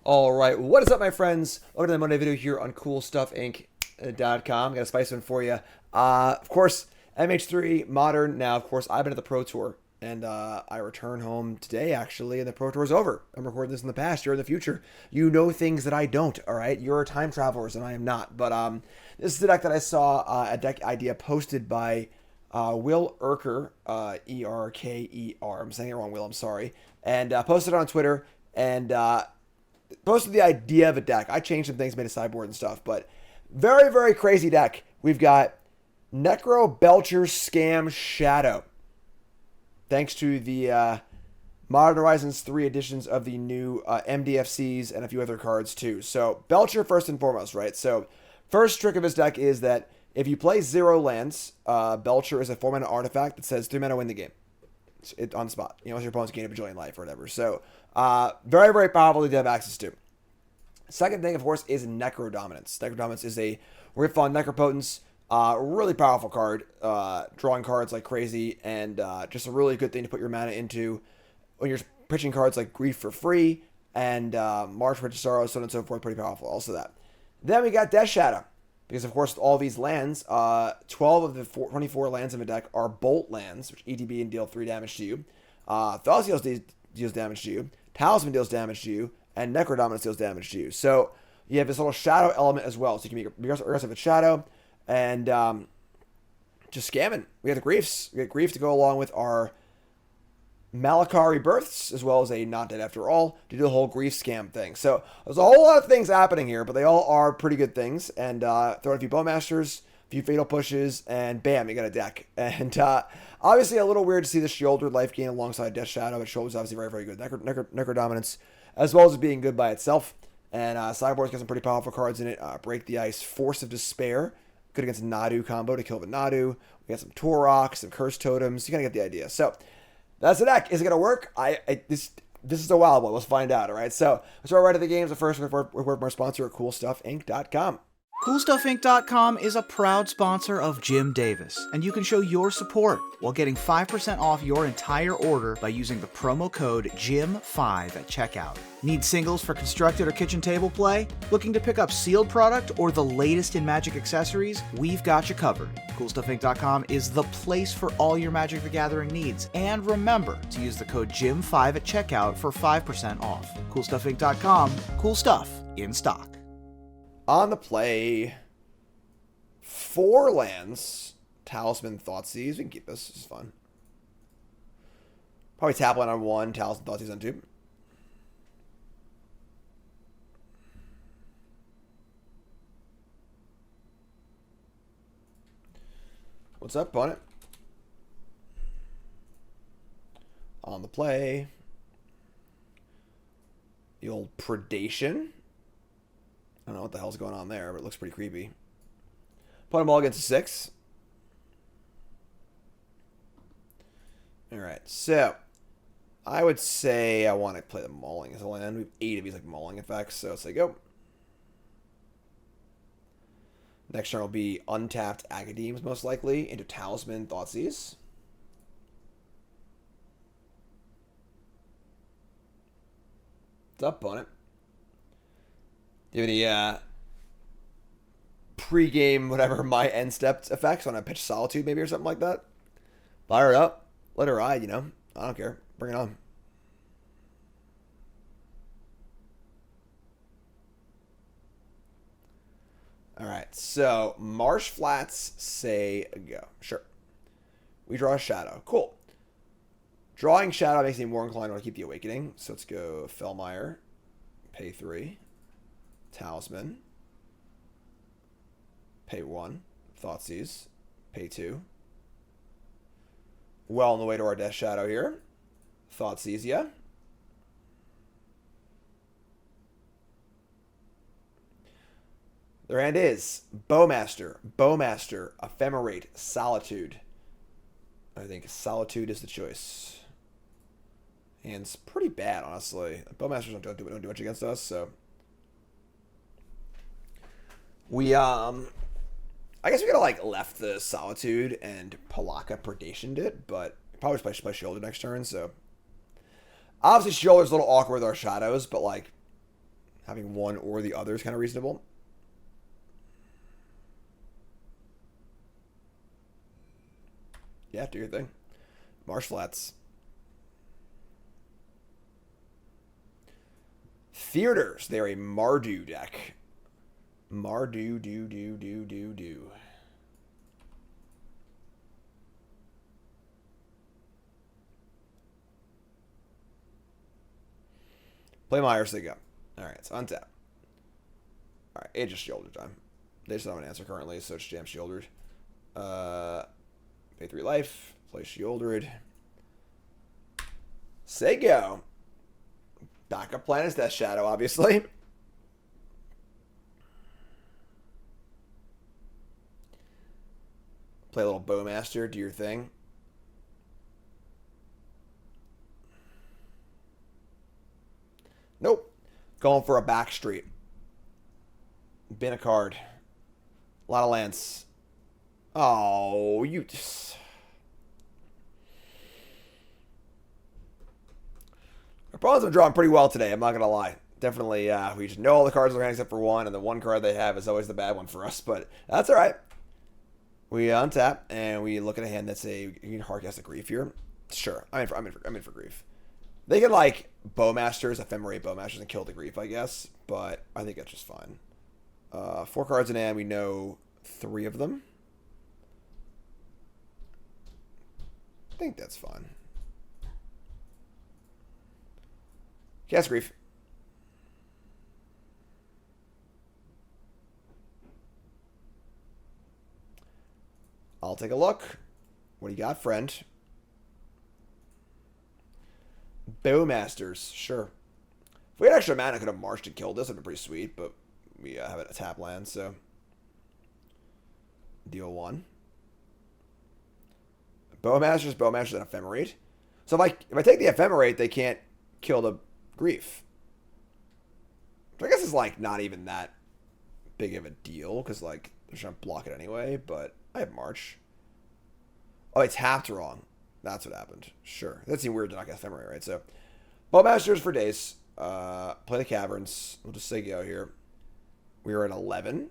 All right, what is up, my friends? Welcome to the Monday video here on CoolStuffInc.com. Got a spice one for you. Of course, MH3 Modern. Now, of course, I've been at the Pro Tour, and I return home today, actually, and the Pro Tour is over. I'm recording this in the past. You're in the future. You know things that I don't, all right? You're time travelers, and I am not. But this is the deck that I saw, a deck idea posted by Will Erker, E-R-K-E-R. I'm saying it wrong, Will. I'm sorry. And posted it on Twitter, and posted the idea of a deck. I changed some things, made a sideboard and stuff, but very, very crazy deck. We've got Necro Belcher Scam Shadow. Thanks to the Modern Horizons 3 editions of the new MDFCs and a few other cards too. So Belcher first and foremost, right? So first trick of his deck is that if you play 0 lands, Belcher is a 4-mana artifact that says 3 mana win the game. It on the spot, you know, your opponent's gained a bajillion life or whatever. So, very, very powerful to have access to. Second thing, of course, is Necrodominance. Necrodominance is a riff on Necropotence, really powerful card, drawing cards like crazy, and just a really good thing to put your mana into when you're pitching cards like Grief for free, and March for Sorrow, so on and so forth, pretty powerful. Also that. Then we got Death Shadow. Because, of course, all these lands, 12 of the 24 lands in the deck are Bolt lands, which ETB and deal 3 damage to you. Thoughtseize deals damage to you. Talisman deals damage to you. And Necrodominance deals damage to you. So, you have this little shadow element as well. So, you can make aggressive with shadow. And just scamming. We have the Griefs. We have Grief to go along with our Malakir Rebirths, as well as a Not Dead After All, to do the whole grief scam thing. So there's a whole lot of things happening here, but they all are pretty good things. And throw in a few Bowmasters, a few Fatal Pushes, and bam, you got a deck. And obviously a little weird to see the Sheoldred life gain alongside Death Shadow, but Sheoldred's obviously very, very good. Necrodominance, as well as being good by itself. And Sideboard's got some pretty powerful cards in it. Break the Ice, Force of Despair, good against Nadu combo to kill the Nadu. We got some Tourach, some Cursed Totems. You kind of get the idea. So that's the deck. Is it going to work? This is a wild one. Let's find out, all right? So let's start right at the games. The first word from our sponsor at CoolStuffInc.com. CoolStuffInc.com is a proud sponsor of Jim Davis, and you can show your support while getting 5% off your entire order by using the promo code JIM5 at checkout. Need singles for constructed or kitchen table play? Looking to pick up sealed product or the latest in Magic accessories? We've got you covered. CoolStuffInc.com is the place for all your Magic the Gathering needs. And remember to use the code JIM5 at checkout for 5% off. CoolStuffInc.com, cool stuff in stock. On the play, 4 lands, Talisman, Thoughtseize. We can keep this. This is fun. Probably tap land on 1, Talisman, Thoughtseize on 2. What's up, opponent? On the play, the old Predation. I don't know what the hell's going on there, but it looks pretty creepy. Put them all against a 6. Alright, so I would say I want to play the Mauling as a land. We have 8 of these like Mauling effects, so let's say go. Next turn will be untapped Agadeems, most likely, into Talisman, Thoughtseize. What's up, opponent? Do you have any pre-game, whatever, my end step effects? Want to pitch Solitude maybe or something like that? Fire it up. Let it ride, you know? I don't care. Bring it on. Alright, so Marsh Flats say go. Sure. We draw a Shadow. Cool. Drawing Shadow makes me more inclined to keep the Awakening. So let's go Fellmire. Pay 3. Talisman. Pay 1. Thoughtseize. Pay 2. Well on the way to our Death Shadow here. Thoughtseize, yeah. Their hand is Bowmaster, Ephemerate, Solitude. I think Solitude is the choice. Hand's pretty bad, honestly. Bowmasters don't do much against us, so we I guess we could have like left the Solitude and Pelakka Predationed it, but probably just play Sheoldred next turn. So obviously Sheoldred's a little awkward with our shadows, but like Having one or the other is kind of reasonable. Yeah, do your thing. Marsh Flats. Theaters. They're a Mardu deck. Mardu, do. Play Myers, they go. Alright, it's untap. Alright, it's just Sheoldred time. They just don't have an answer currently, so it's jam Sheoldred. Pay 3 life. Play Sheoldred. Say go. Backup plan is Death Shadow, obviously. Play a little Bowmaster, do your thing. Nope. Going for a back street. Bin a card. A lot of lands. Oh, you just... Our opponents have been drawing pretty well today, I'm not going to lie. Definitely, we just know all the cards in their hand except for one, and the one card they have is always the bad one for us, but that's alright. We untap, and we look at a hand that's you can hardcast a Grief here. Sure, I'm in for Grief. They could, like, Bowmasters, Ephemerate Bowmasters, and kill the Grief, I guess, but I think that's just fine. 4 cards in hand, we know 3 of them. I think that's fine. Cast Grief. I'll take a look. What do you got, friend? Bowmasters, sure. If we had extra mana, I could have marched and killed this. It would be pretty sweet, but we have it a tap land, so. Deal 1. Bowmasters, and Ephemerate. So if I take the Ephemerate, they can't kill the Grief. Which I guess is, like, not even that big of a deal, because, like, they're trying to block it anyway, but I have March. Oh, I tapped wrong. That's what happened. Sure. That seemed weird to not get Ephemerate, right? So, Bowmasters for days. Play the Caverns. We'll just say go here. We are at 11.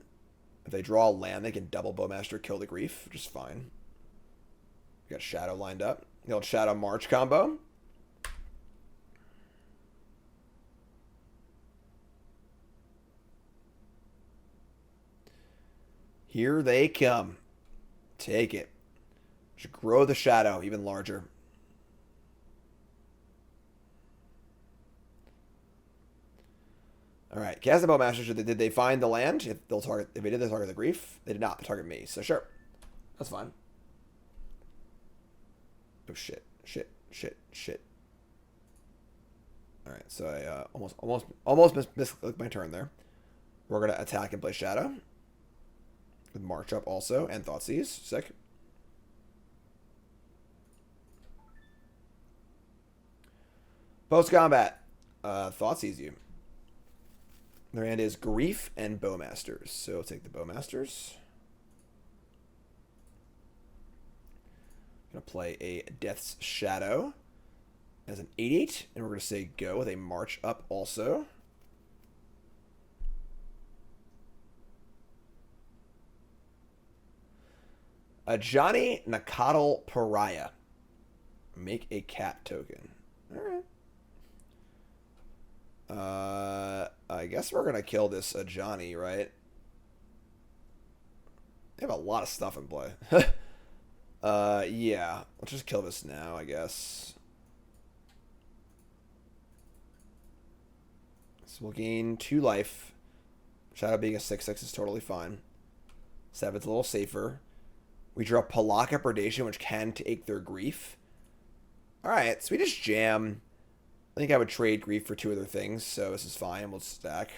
If they draw a land, they can double Bowmaster, kill the Grief, which is fine. We got Shadow lined up. The old Shadow March combo. Here they come. Take it. Should grow the shadow even larger. All right, cast the Bowmaster. Did they find the land? If they did, they target the Grief. They did not. They target me. So sure, that's fine. Oh shit! All right, so I almost misclicked my turn there. We're gonna attack and play Shadow with March up also and Thoughtseize. Sick. Post combat, Thoughtseize you. Their hand is Grief and Bowmasters, so take the Bowmasters. Gonna play a Death's Shadow as an 8/8, and we're gonna say go with a March up also. A Johnny Nakatl Pariah. Make a cat token. Alright. I guess we're gonna kill this Johnny, right? They have a lot of stuff in play. Yeah. Let's just kill this now, I guess. So we'll gain 2 life. Shadow being a 6/6 is totally fine. 7's a little safer. We draw Pelakka Predation, which can take their Grief. Alright, so we just jam. I think I would trade Grief for 2 other things, so this is fine. We'll stack.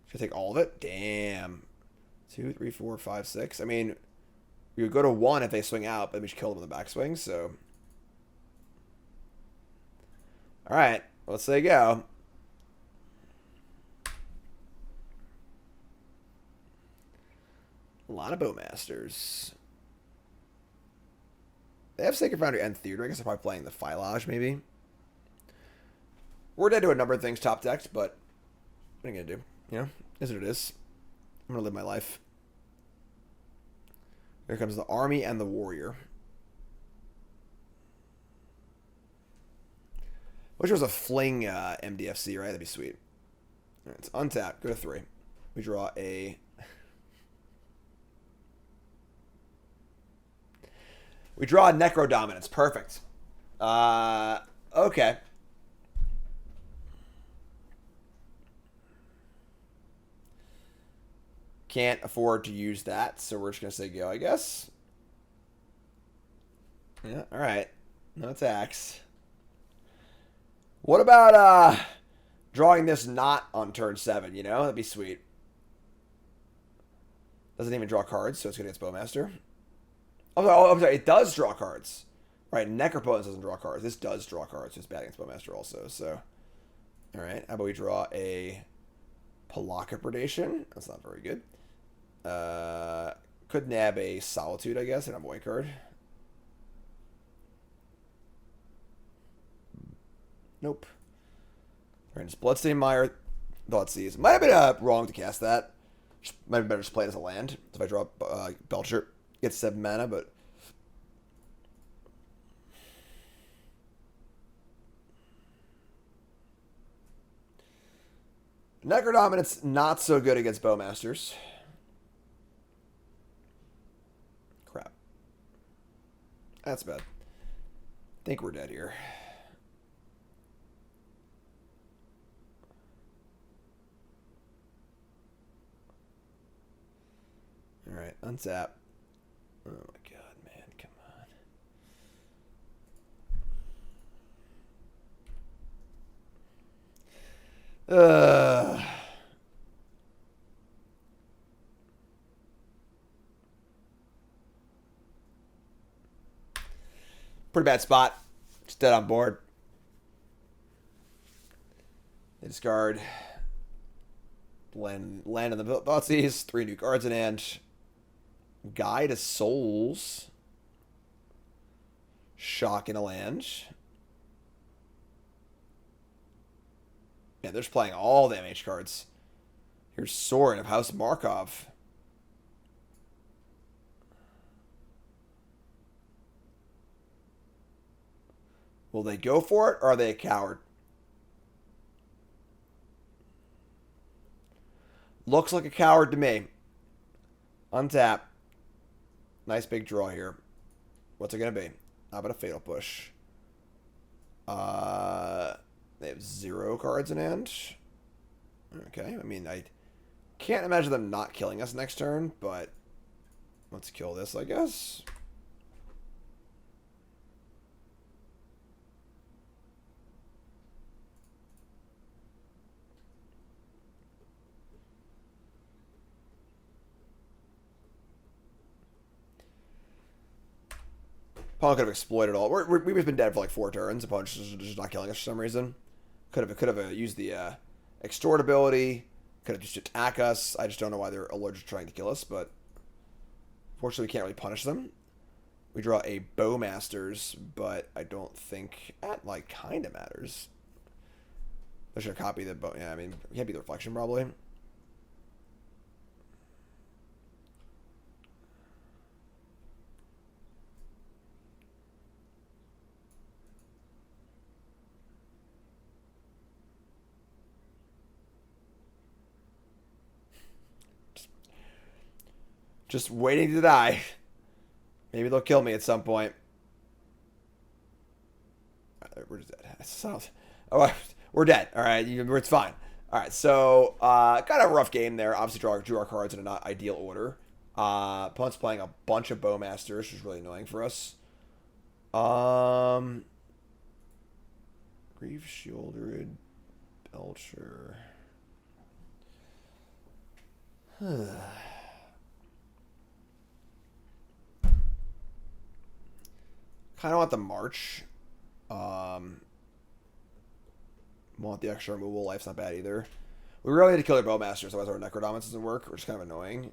Should I take all of it? Damn. 2, 3, 4, 5, 6. I mean, we would go to 1 if they swing out, but we should kill them in the backswing, so. Alright, let's say go. A lot of Bowmasters. They have Sacred Foundry and Theater. I guess they're probably playing the Phylage, maybe. We're dead to a number of things top decked, but what are you going to do? You know, is what it is. I'm going to live my life. Here comes the Army and the Warrior. Wish it was a Fling MDFC, right? That'd be sweet. All right, it's untapped. Go to 3. We draw a... We draw a Necrodominance. Perfect. Okay. Can't afford to use that, so we're just going to say go, I guess. Yeah, alright. No attacks. What about drawing this not on turn 7, you know? That'd be sweet. Doesn't even draw cards, so it's good against Bowmaster. I'm sorry, it does draw cards. Right, Necropotent doesn't draw cards. This does draw cards, so it's bad against Bowmaster also, so... Alright, how about we draw a Pelakka Predation? That's not very good. Could nab a Solitude, I guess, and a white card. Nope. Alright, it's Bloodstained Mire, Thoughtseize. Might have been wrong to cast that. Might be better just play it as a land. So if I draw Belcher, get 7 mana, but... Necrodominance, not so good against Bowmasters. Crap. That's bad. I think we're dead here. Alright, untap. Oh my god, man, come on. Pretty bad spot. Just dead on board. They discard. Land in the Thoughtseize. 3 new cards in hand. Guide of Souls. Shock in a land. Yeah, they're just playing all the MH cards. Here's Sword of House Markov. Will they go for it, or are they a coward? Looks like a coward to me. Untap. Nice big draw here. What's it going to be? How about a Fatal Push? They have 0 cards in hand. Okay, I mean, I can't imagine them not killing us next turn, but let's kill this, I guess. Opponent could have exploited all. We've just been dead for like 4 turns. Opponent just not killing us for some reason. Could have used the extort ability. Could have just attack us. I just don't know why they're allergic to trying to kill us, but fortunately we can't really punish them. We draw a Bowmasters, but I don't think that like kind of matters. I should copy the bow. Yeah, I mean, it can't be the reflection probably. Just waiting to die. Maybe they'll kill me at some point. We're just dead. Oh, we're dead. All right, it's fine. All right, so got a rough game there. Obviously, drew our cards in a not ideal order. Opponent's playing a bunch of Bowmasters, which is really annoying for us. Grief, Sheoldred, Belcher. Kind of want the March. Want the extra removal. Life's not bad either. We really need to kill their Bowmasters, otherwise our Necrodominance doesn't work, which is kind of annoying.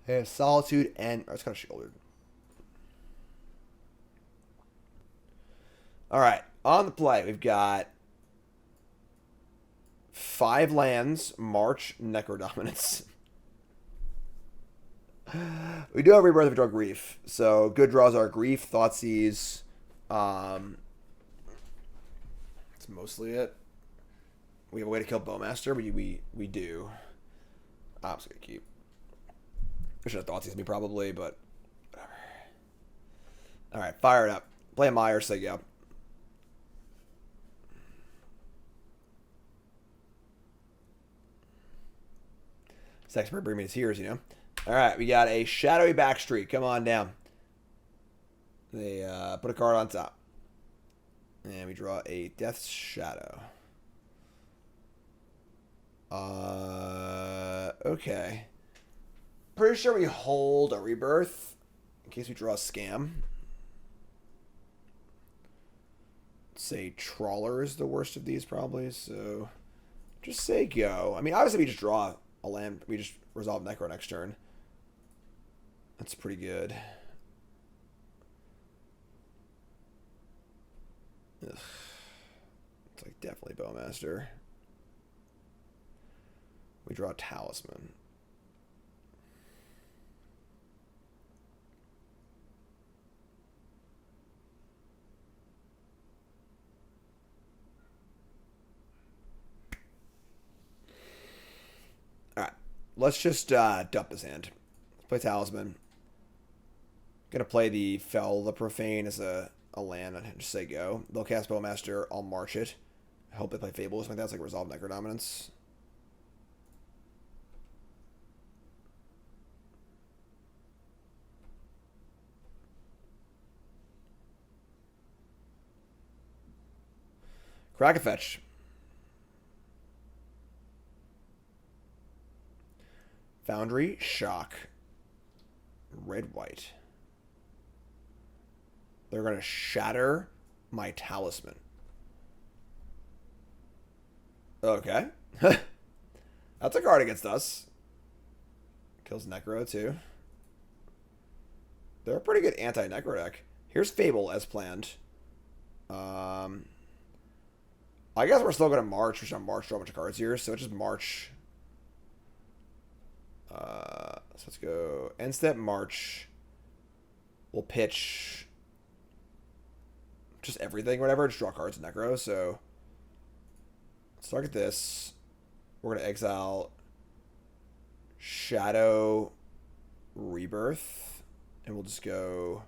They have Solitude and... Oh, it's kind of Sheoldred. Alright, on the play, we've got 5 lands, March, Necrodominance. We do have Rebirth, we draw Grief. So, good draws are Grief, Thoughtseize. That's mostly it. We have a way to kill Bowmaster. We do. I'm just going to keep. I should have Thoughtseized me probably, but whatever. Alright, fire it up. Play a Meyer, say go. Sexpert bring me his heroes, you know. Alright, we got a Shadowy Backstreet. Come on down. They put a card on top. And we draw a Death's Shadow. Okay. Pretty sure we hold a Rebirth in case we draw a Scam. Say Trawler is the worst of these probably, so just say go. I mean, obviously we just draw a land. We just resolve Necro next turn. That's pretty good. Ugh. It's like definitely Bowmaster. We draw a Talisman. Alright. Let's just dump his hand. Let's play Talisman. Gonna play the Fell the Profane as a land and just say go. They'll cast Bowmaster, I'll march it. I hope they play Fable or something like that. It's like resolve Necrodominance. Crack a fetch. Foundry, shock. Red, white. They're going to shatter my Talisman. Okay. That's a card against us. Kills Necro, too. They're a pretty good anti-Necro deck. Here's Fable, as planned. I guess we're still going to march. We're just going to march through a bunch of cards here. So just march. So let's go end step, march. We'll pitch just everything, whatever. Just draw cards in Necro. So let's target this. We're going to exile Shadow Rebirth. And we'll just go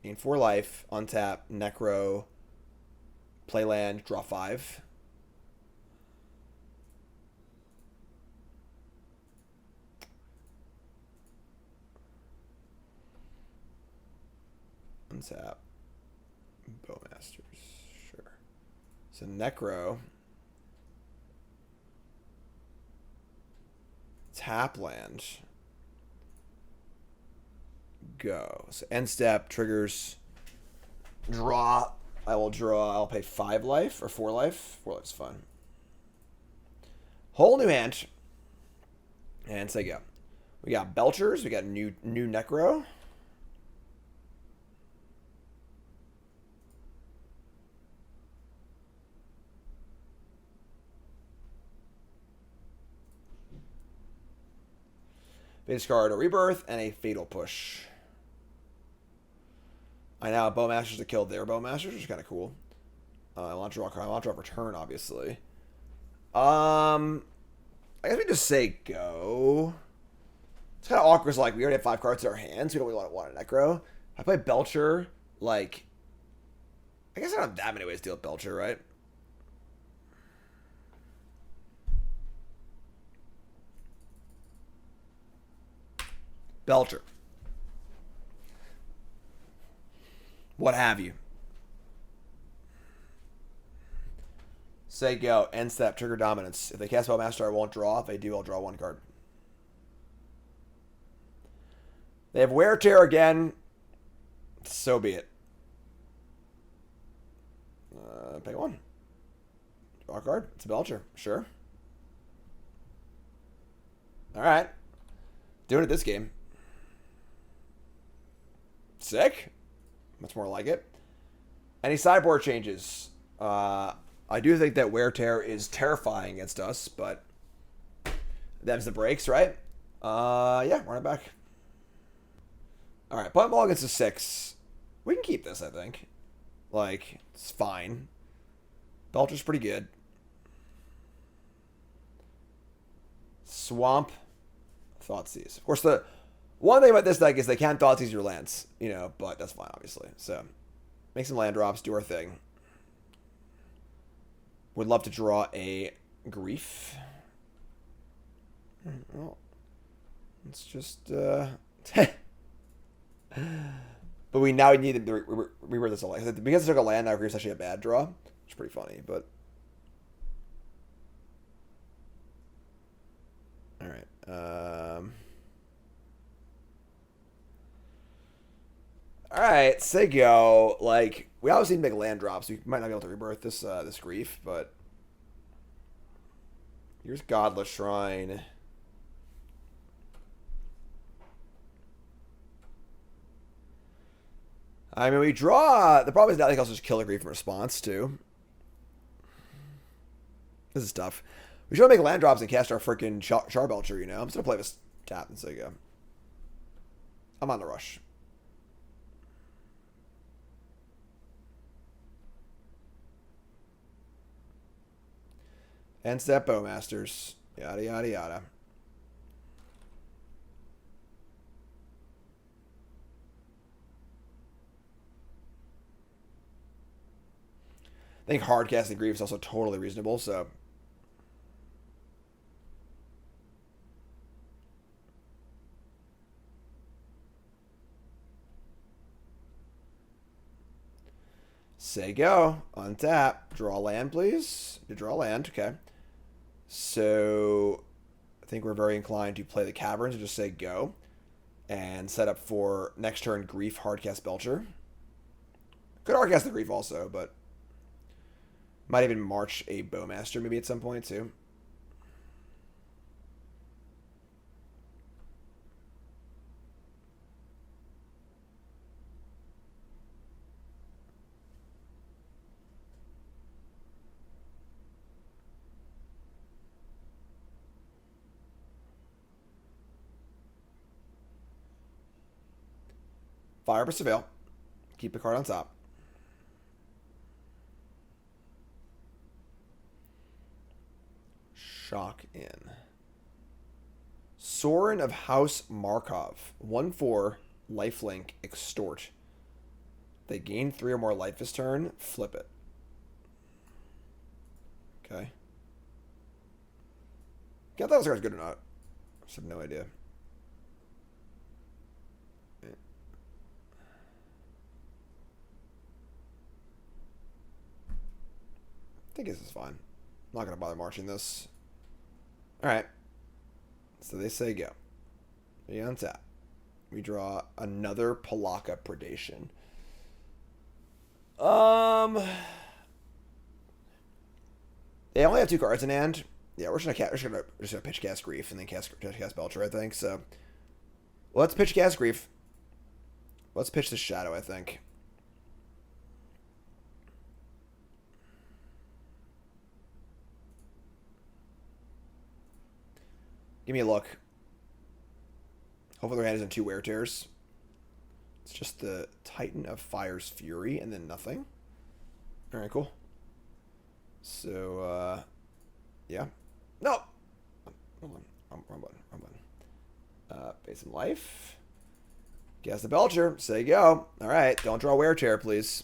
gain 4 life, untap, Necro, play land, draw 5. Untap, Bowmasters, sure. So Necro, tap land, go. So end step triggers draw. I will draw. I'll pay 5 life or 4 life. 4 life's fun. Whole new hand. And say go. We got Belchers. We got new Necro. Base card, a Rebirth, and a Fatal Push. I now have Bowmasters to kill their Bowmasters, which is kind of cool. I want to draw a card. I want to draw a return, obviously. I guess we just say go. It's kind of awkward. Like, we already have 5 cards in our hands. We don't really want a Necro. I play Belcher. Like, I guess I don't have that many ways to deal with Belcher, right? Belcher. What have you. Say go. End step. Trigger Dominance. If they cast Bowmaster, I won't draw. If they do, I'll draw 1 card. They have Wear Tear again. So be it. Pay 1. Draw a card. It's a Belcher. Sure. Alright. Doing it this game. Sick. Much more like it. Any sideboard changes? I do think that Wear Tear is terrifying against us, but them's the breaks, right? Yeah, run it back. Alright, punt ball against a 6. We can keep this, I think. Like, it's fine. Belcher's pretty good. Swamp. Thoughtseize. Of course, the one thing about this deck is they can't Thoughtseize your lands, you know, but that's fine, obviously. So, make some land drops, do our thing. Would love to draw a Grief. Well, let's just, but we now need to reword this a lot. Because it took a land, now Grief's actually a bad draw. Which is pretty funny, but... Alright, Alright, say go. Like, we obviously need to make land drops. We might not be able to rebirth this this Grief, but... Here's Godless Shrine. I mean, we draw... The problem is nothing else just kill a Grief in response, too. This is tough. We should make land drops and cast our freaking Charbelcher, you know? I'm just going to play this tap and say go. I'm on the rush. End step Bowmasters. Yada, yada, yada. I think hard casting Grief is also totally reasonable, so... Say go. Untap. Draw land, please. You draw land. Okay. So, I think we're very inclined to play the Caverns and just say go. And set up for next turn Grief, Hardcast Belcher. Could hardcast the Grief also, but... Might even march a Bowmaster maybe at some point, too. Fire for Seville. Keep the card on top. Shock in. Sorin of House Markov. 1/4, lifelink, extort. They gain 3 or more life this turn. Flip it. Okay. I thought this card's good or not. I just have no idea. I think this is fine. I'm not going to bother marching this. Alright. So they say go. We untap. We draw another Pelakka Predation. They only have 2 cards in hand. Yeah, we're just gonna pitch cast Grief and then cast Belcher, I think. So let's pitch cast Grief. Let's pitch the Shadow, I think. Give me a look. Hopefully their hand isn't 2 Wear Tears. It's just the Titan of Fire's Fury and then nothing. Alright, cool. So, yeah. No! Wrong button. Pay some life. Guess the Belcher. Say go. Alright, don't draw Wear Tear, please.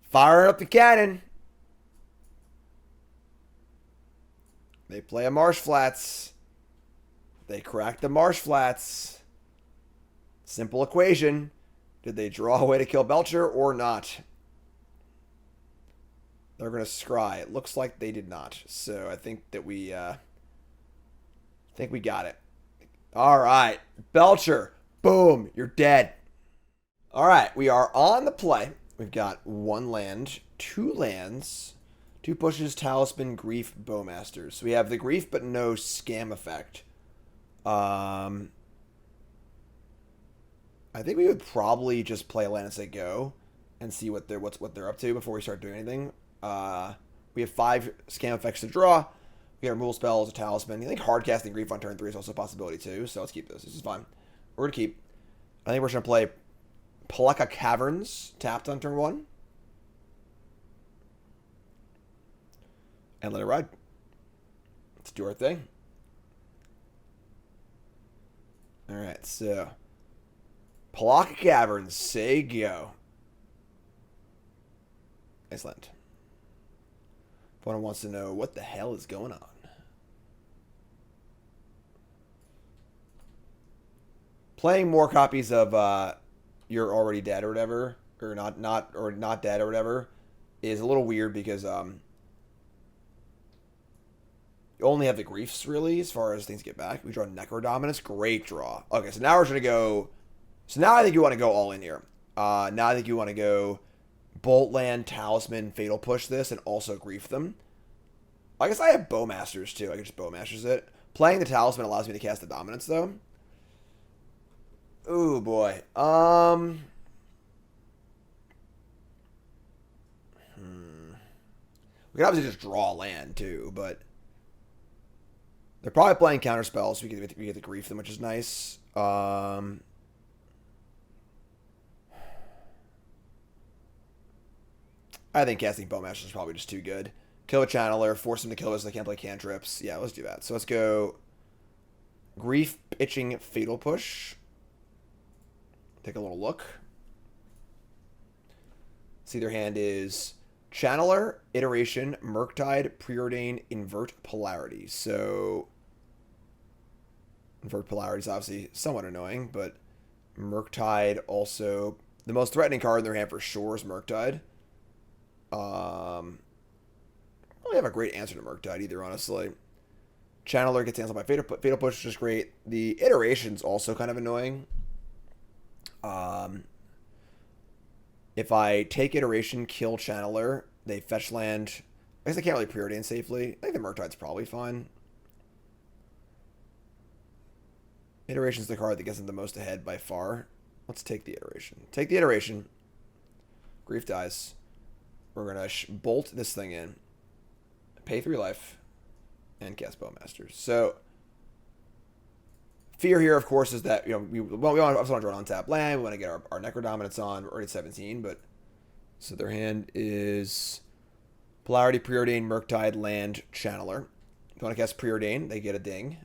Fire up the cannon. They play a Marsh Flats. They crack the Marsh Flats. Simple equation. Did they draw a way to kill Belcher or not? They're going to scry. It looks like they did not. So I think that we got it. All right. Belcher. Boom. You're dead. All right. We are on the play. We've got 1 land, 2 lands, 2 pushes, Talisman, Grief, Bowmasters. So we have the Grief but no scam effect. I think we would probably just play a land and say go and see what they're up to before we start doing anything. We have 5 scam effects to draw. We have removal spells, a talisman. I think hard casting Grief on turn 3 is also a possibility too, so let's keep this. This is fine. We're going to keep. I think we're going to play Pelakka Caverns tapped on turn 1. And let it ride. Let's do our thing. Alright, so Pelakka Caverns, say go. Excellent. Opponent wants to know what the hell is going on. Playing more copies of You're Already Dead or whatever, or not dead or whatever, is a little weird because you only have the Griefs really as far as things get back. We draw Necrodominance, great draw. Okay, so now we're gonna go. So now I think you want to go all in here. Now I think you want to go Bolt Land, Talisman, Fatal Push this, and also Grief them. I guess I have Bowmasters too. I can just Bowmasters it. Playing the Talisman allows me to cast the Dominance though. Ooh boy. We could obviously just draw land too, but they're probably playing counter spells, so we get to Grief them, which is nice. I think casting Bowmasters is probably just too good. Kill a Channeler, force them to kill us so they can't play cantrips. Yeah, let's do that. So let's go Grief, pitching, Fatal Push. Take a little look. See, their hand is Channeler, Iteration, Murktide, Preordain, Invert Polarity. So Invert Polarity is obviously somewhat annoying, but Murktide also, the most threatening card in their hand for sure is Murktide. I don't really have a great answer to Murktide either, honestly. Channeler gets canceled by Fatal Push, which is great. The Iteration's also kind of annoying. If I take Iteration, kill Channeler, they fetch land. I guess I can't really preordain safely. I think the Murktide's probably fine. Iteration's the card that gets them the most ahead by far. Let's take the Iteration. Take the Iteration. Grief dies. We're going to bolt this thing in. Pay 3 life. And cast Bowmasters. So fear here, of course, is that, we want to draw an untapped land. We want to get our Necrodominance on. We're already at 17, but so their hand is Polarity, Preordain, Murktide, Land, Channeler. If you want to cast Preordain, they get a ding.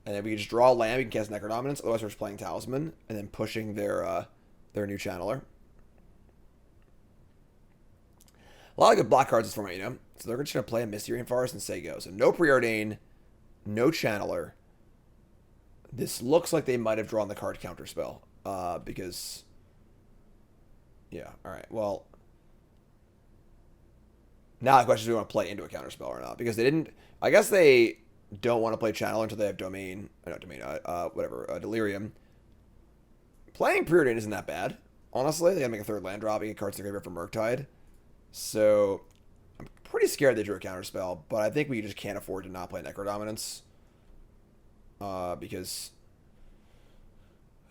And then we can just draw a land, we can cast Necrodominance. Otherwise, we're just playing Talisman and then pushing their new Channeler. A lot of good black cards in this format, So they're just going to play a Misty Rainforest and say go. So no Preordain, no Channeler. This looks like they might have drawn the card counter spell. Because... Yeah, alright. Well... Now the question is, do we want to play into a counter spell or not? Because they didn't... I guess they don't want to play Channeler until they have Domain... Delirium. Playing Preordain isn't that bad. Honestly, they gotta make a 3rd land drop. You get cards to graveyard for Murktide. So... I'm pretty scared they drew a counter spell. But I think we just can't afford to not play Necrodominance. Because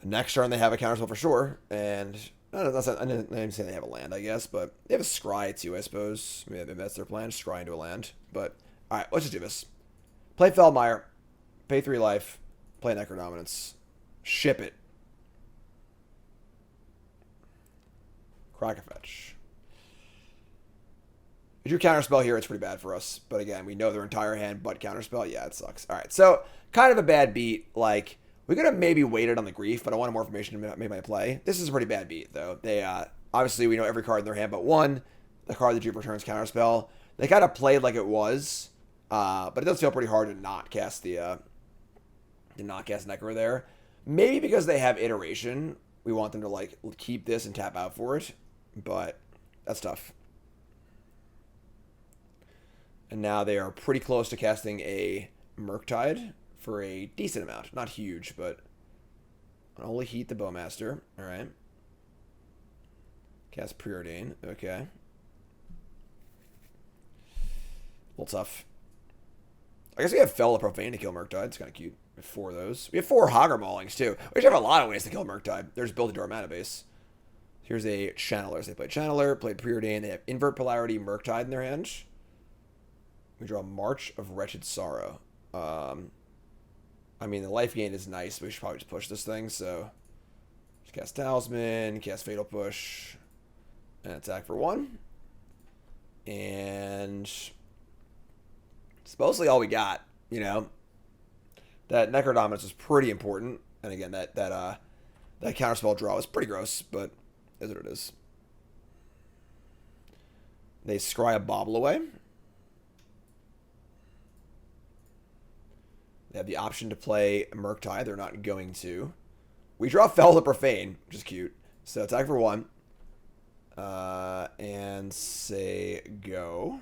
next turn they have a counterspell for sure, and I didn't say they have a land, I guess, but they have a scry too, I suppose. Maybe that's their plan, scry into a land. But all right, let's just do this. Play Feldmire, pay 3 life, play Necrodominance, ship it. Crack a fetch. If you counterspell here, it's pretty bad for us. But again, we know their entire hand, but counterspell, yeah, it sucks. All right, so kind of a bad beat. Like, we could have maybe waited on the Grief, but I wanted more information to make my play. This is a pretty bad beat, though. They, obviously, we know every card in their hand but one. The card that returns counterspell. They kind of played like it was, but it does feel pretty hard to not cast Necro there. Maybe because they have Iteration, we want them to, like, keep this and tap out for it, but that's tough. And now they are pretty close to casting a Murktide for a decent amount. Not huge, but I'll only heat the Bowmaster. All right. Cast Preordain. Okay. A little tough. I guess we have Fell the Profane to kill Murktide. It's kind of cute. We have 4 of those. We have 4 Hagra Maulings, too. We should have a lot of ways to kill Murktide. They're just built into our mana base. Here's a Channeler. So they played Channeler, played Preordain. They have Invert Polarity, Murktide in their hand. We draw March of Wretched Sorrow. I mean, the life gain is nice, but we should probably just push this thing. So, just cast Talisman, cast Fatal Push, and attack for 1. And it's mostly all we got, you know. That Necrodominance is pretty important. And again, that counterspell draw is pretty gross, but is what it is. They scry a Bobble away. They have the option to play Murktide. They're not going to. We draw Fell the Profane, which is cute. So attack for 1. And say go.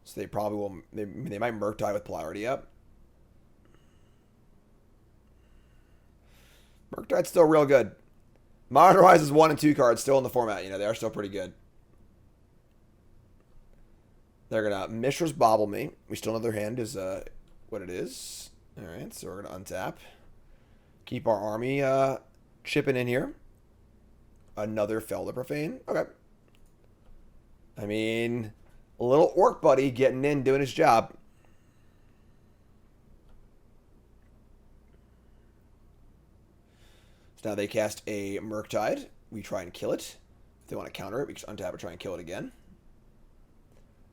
So they probably will. They might Murktide with Polarity up. Murktide's still real good. Modern Horizons 1 and 2 cards still in the format. You know, they are still pretty good. They're going to Mishra's Bobble me. We still know their hand is what it is. Alright, so we're going to untap. Keep our army chipping in here. Another Fell the Profane. Okay. I mean, a little orc buddy getting in, doing his job. So now they cast a Murktide. We try and kill it. If they want to counter it, we just untap it, try and kill it again.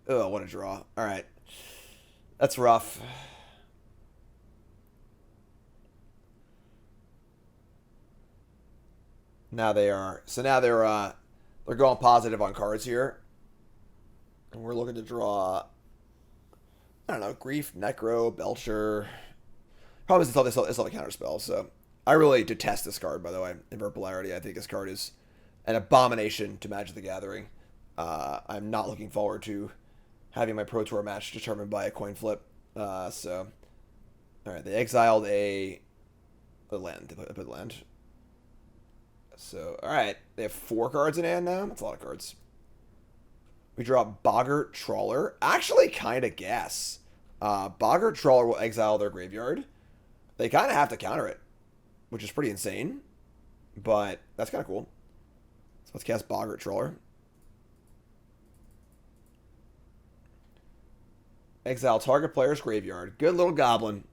Oh, what a draw. Alright. That's rough. Now they are. So now they're going positive on cards here. And we're looking to draw, I don't know, Grief, Necro, Belcher. Problem is it's all the counter spell, so I really detest this card, by the way. Invert Polarity. I think this card is an abomination to Magic the Gathering. I'm not looking forward to having my Pro Tour match determined by a coin flip. So, alright, they exiled a land. They put land. So, alright, they have 4 cards in hand now. That's a lot of cards. We draw Boggart Trawler. Actually, kind of guess. Boggart Trawler will exile their graveyard. They kind of have to counter it, which is pretty insane. But that's kind of cool. So let's cast Boggart Trawler. Exile target player's graveyard. Good little goblin.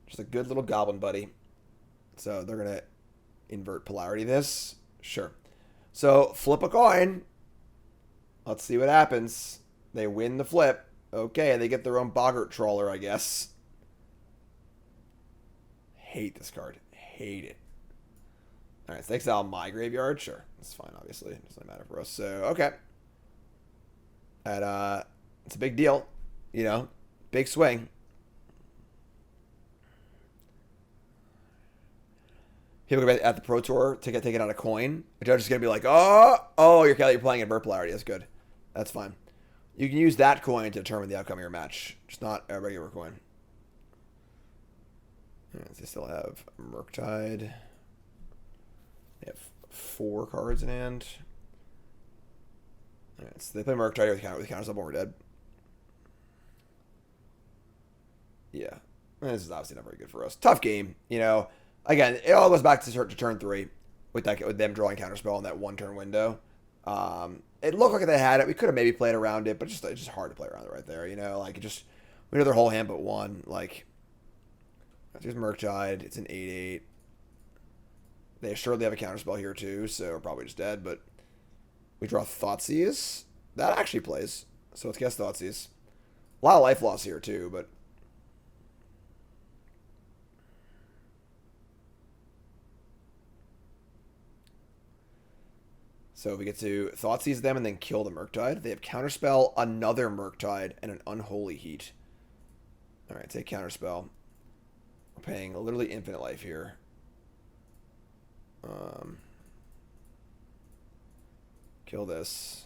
Just a good little goblin buddy. So they're going to invert polarity this. Sure. So flip a coin. Let's see what happens. They win the flip. Okay, they get their own Boggart Trawler, I guess. Hate this card. Hate it. Alright, so they exile my graveyard. Sure. That's fine, obviously. It doesn't matter for us. So, okay. It's a big deal. You know, big swing. People go at the Pro Tour to get taken out a coin. The judge is going to be like, oh, you're playing Invert Polarity. That's good. That's fine. You can use that coin to determine the outcome of your match. Just not a regular coin. They still have Murktide. They have 4 cards in hand. Alright, so they play Murktide with the counter spell when we're dead. Yeah. This is obviously not very good for us. Tough game, you know. Again, it all goes back to turn 3 with them drawing counterspell in that 1-turn window. It looked like they had it. We could have maybe played around it, but it's just hard to play around it right there. You know, like we know their whole hand but one. Like, there's Murktide. It's an 8/8. They assuredly have a counterspell here too, so we're probably just dead. But we draw Thoughtseize. That actually plays. So let's cast Thoughtseize. A lot of life loss here too, but. So we get to Thoughtseize them and then kill the Murktide. They have Counterspell, another Murktide, and an Unholy Heat. Alright, take Counterspell. We're paying literally infinite life here. Kill this.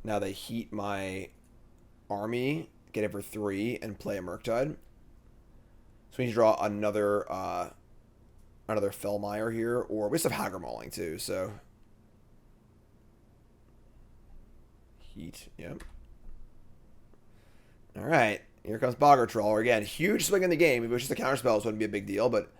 Now they heat my army, get it for 3, and play a Murktide. So we need to draw another Fellmire here, or we just have Hagra Mauling too, so... Heat, yep. All right. Here comes Boggart Trawler. Again, huge swing in the game. If it was just a counter spell, it wouldn't be a big deal, but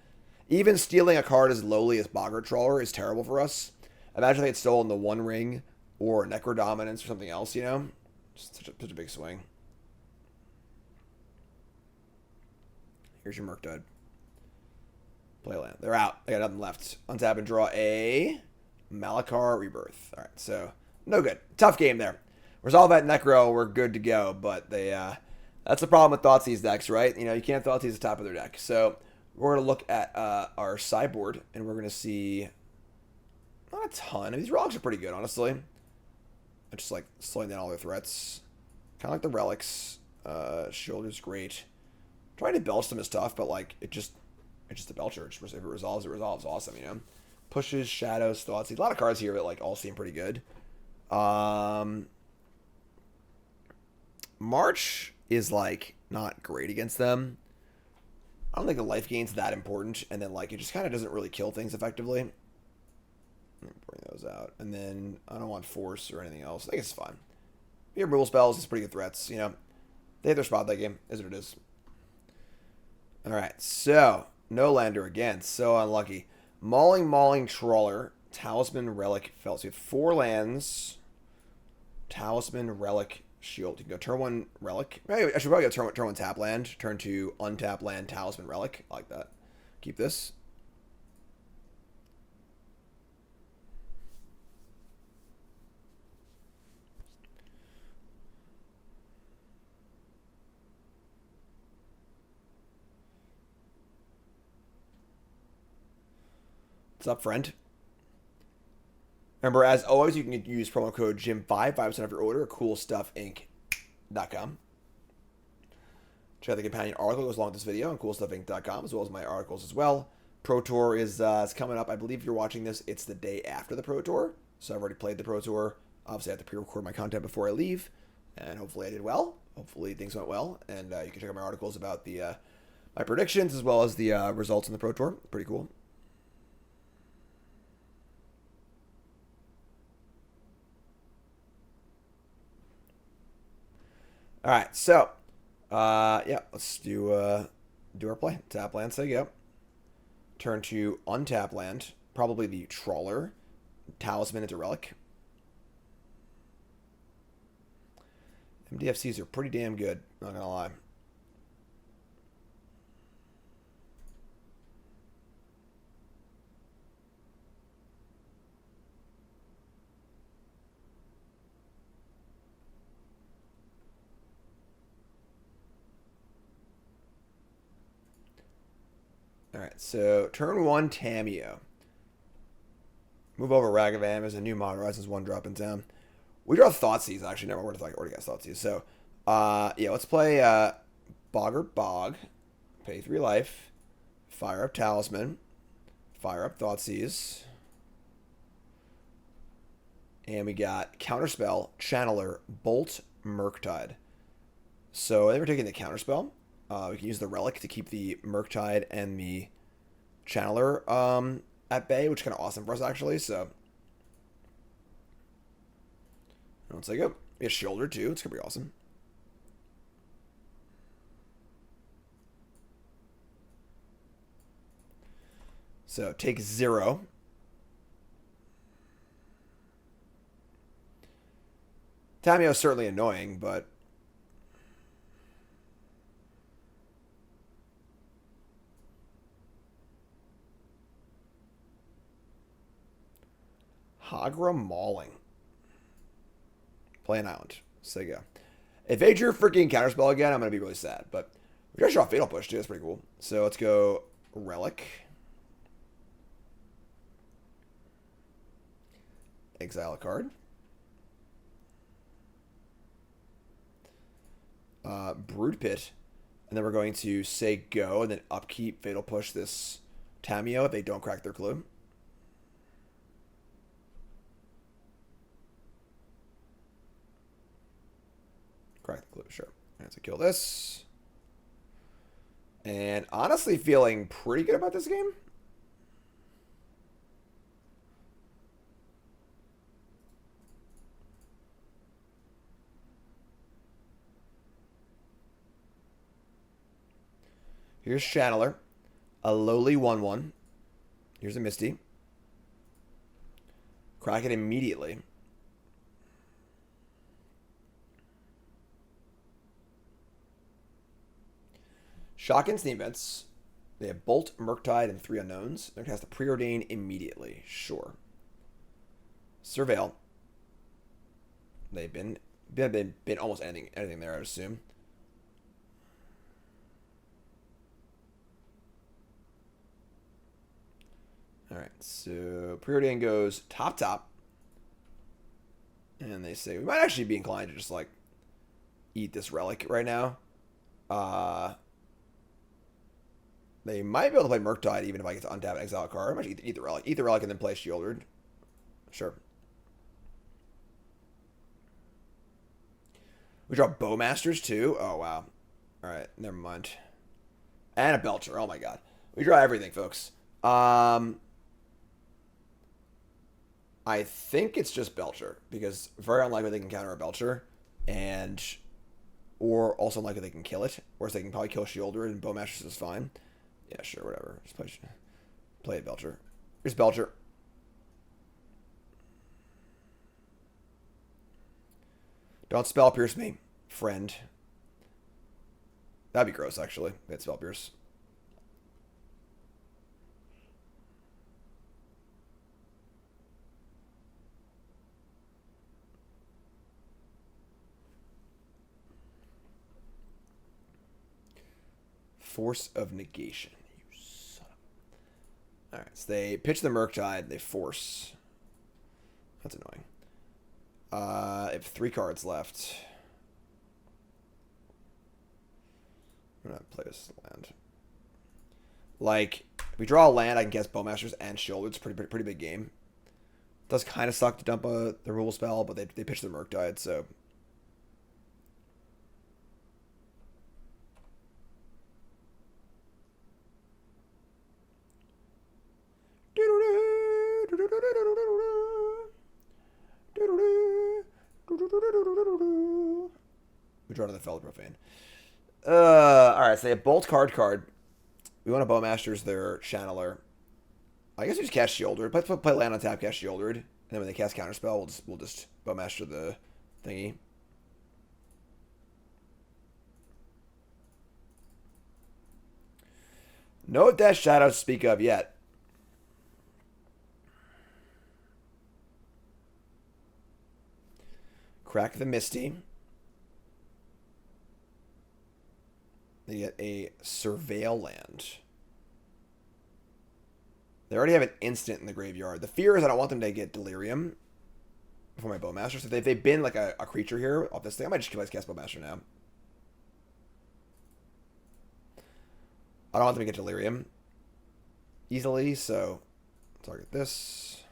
even stealing a card as lowly as Boggart Trawler is terrible for us. Imagine they had stolen the One Ring or Necrodominance or something else, you know? Just such a big swing. Here's your Murktide. Play land. They're out. They got nothing left. Untap and draw a Malakir Rebirth. All right, so no good. Tough game there. Resolve that Necro. We're good to go, but they that's the problem with Thoughtseize decks, right? You know, you can't Thoughtseize the top of their deck. So we're going to look at our sideboard, and we're going to see not a ton. These relics are pretty good, honestly. I just like slowing down all their threats. Kind of like the relics. Sheoldred's great. Trying to belch them is tough, but like it's just a belcher. If it resolves, it resolves. Awesome, you know. Pushes, shadows, Thoughtseize. A lot of cards here that like all seem pretty good. March is like not great against them. I don't think the life gain's that important, and then like it just kind of doesn't really kill things effectively. Let me bring those out, and then I don't want force or anything else. I think it's fine. Your removal spells is pretty good threats. You know, they have their spot that game. Is what it is. All right, so no lander again. So unlucky. Mauling Trawler, Talisman, Relic, Fell. So we have 4 lands. Talisman, Relic, Shield. You can go turn 1 Relic. Maybe I should probably go turn 1 tap land. Turn 2 untap land, Talisman, Relic. I like that. Keep this. What's up, friend? Remember, as always, you can use promo code GYM5, 5% off your order at CoolStuffInc.com. Check out the companion article that goes along with this video on CoolStuffInc.com, as well as my articles as well. Pro Tour is coming up. I believe if you're watching this, it's the day after the Pro Tour. So I've already played the Pro Tour. Obviously, I have to pre-record my content before I leave. And hopefully I did well. Hopefully things went well. And you can check out my articles about the my predictions as well as the results in the Pro Tour. Pretty cool. All right, so yeah, let's do our play. Tap land, say go. Turn to untap land, probably the Trawler. Talisman into Relic. MDFCs are pretty damn good, not gonna lie. Alright, so turn 1 Tamiyo. Move over Ragavan as a new Mod Horizons 1-drop in town. We draw Thoughtseize, actually. Never mind, I already got Thoughtseizes. So, yeah, let's play Boggart Bog. Pay 3 life. Fire up Talisman. Fire up Thoughtseize. And we got Counterspell, Channeler, Bolt, Murktide. So, I think we're taking the Counterspell. We can use the Relic to keep the Murktide and the Channeler at bay, which is kind of awesome for us, actually. So, let's take it. We have Sheoldred, too. It's going to be awesome. So, take 0. Tamiyo is certainly annoying, but Hagra Mauling. Play an island. So go. If they drew freaking Counterspell again, I'm going to be really sad. But we got to draw Fatal Push, too. That's pretty cool. So let's go Relic. Exile a card. Brood Pit. And then we're going to say go and then upkeep Fatal Push this Tamiyo if they don't crack their clue. Crack the clue, sure. All right, so kill this. And honestly feeling pretty good about this game. Here's Channeler. A lowly 1/1. Here's a Misty. Crack it immediately. Shotgun Steam Vents. They have Bolt, Murktide, and 3 unknowns. They're going to cast the Preordain immediately. Sure. Surveil. They've been almost anything there, I would assume. Alright, so Preordain goes top. And they say, we might actually be inclined to just, like, eat this relic right now. They might be able to play Murktide even if I get to untap and exile a card. I might eat the relic. Eat the relic and then play Sheoldred. Sure. We draw Bowmasters too? Oh, wow. Alright, never mind. And a Belcher. Oh, my God. We draw everything, folks. I think it's just Belcher. Because very unlikely they can counter a Belcher. Or also unlikely they can kill it. Whereas they can probably kill Sheoldred and Bowmasters is fine. Yeah, sure, whatever. Just play it, Belcher. Here's Belcher. Don't spell pierce me, friend. That'd be gross, actually. If spell pierce. Force of Negation. You son of... Alright, so they pitch the Murktide. They force. That's annoying. I have 3 cards left. I'm going to play this land. Like, if we draw a land, I can cast Bowmasters and Sheoldred. It's a pretty big game. It does kind of suck to dump the rule spell, but they pitch the Murktide, so... We draw to the Fell the Profane. Alright, so they have Bolt card. We want to Bowmasters their Channeler. I guess we just cast Sheoldred. Play land on tap, cast Sheoldred. And then when they cast Counterspell, we'll just Bowmaster the thingy. No Death Shadow to speak of yet. Crack the Misty. They get a Surveil land. They already have an instant in the graveyard. The fear is I don't want them to get Delirium before my Bowmaster. So if they've been like a creature here off this thing, I might just cast Bowmaster now. I don't want them to get Delirium easily, so target this.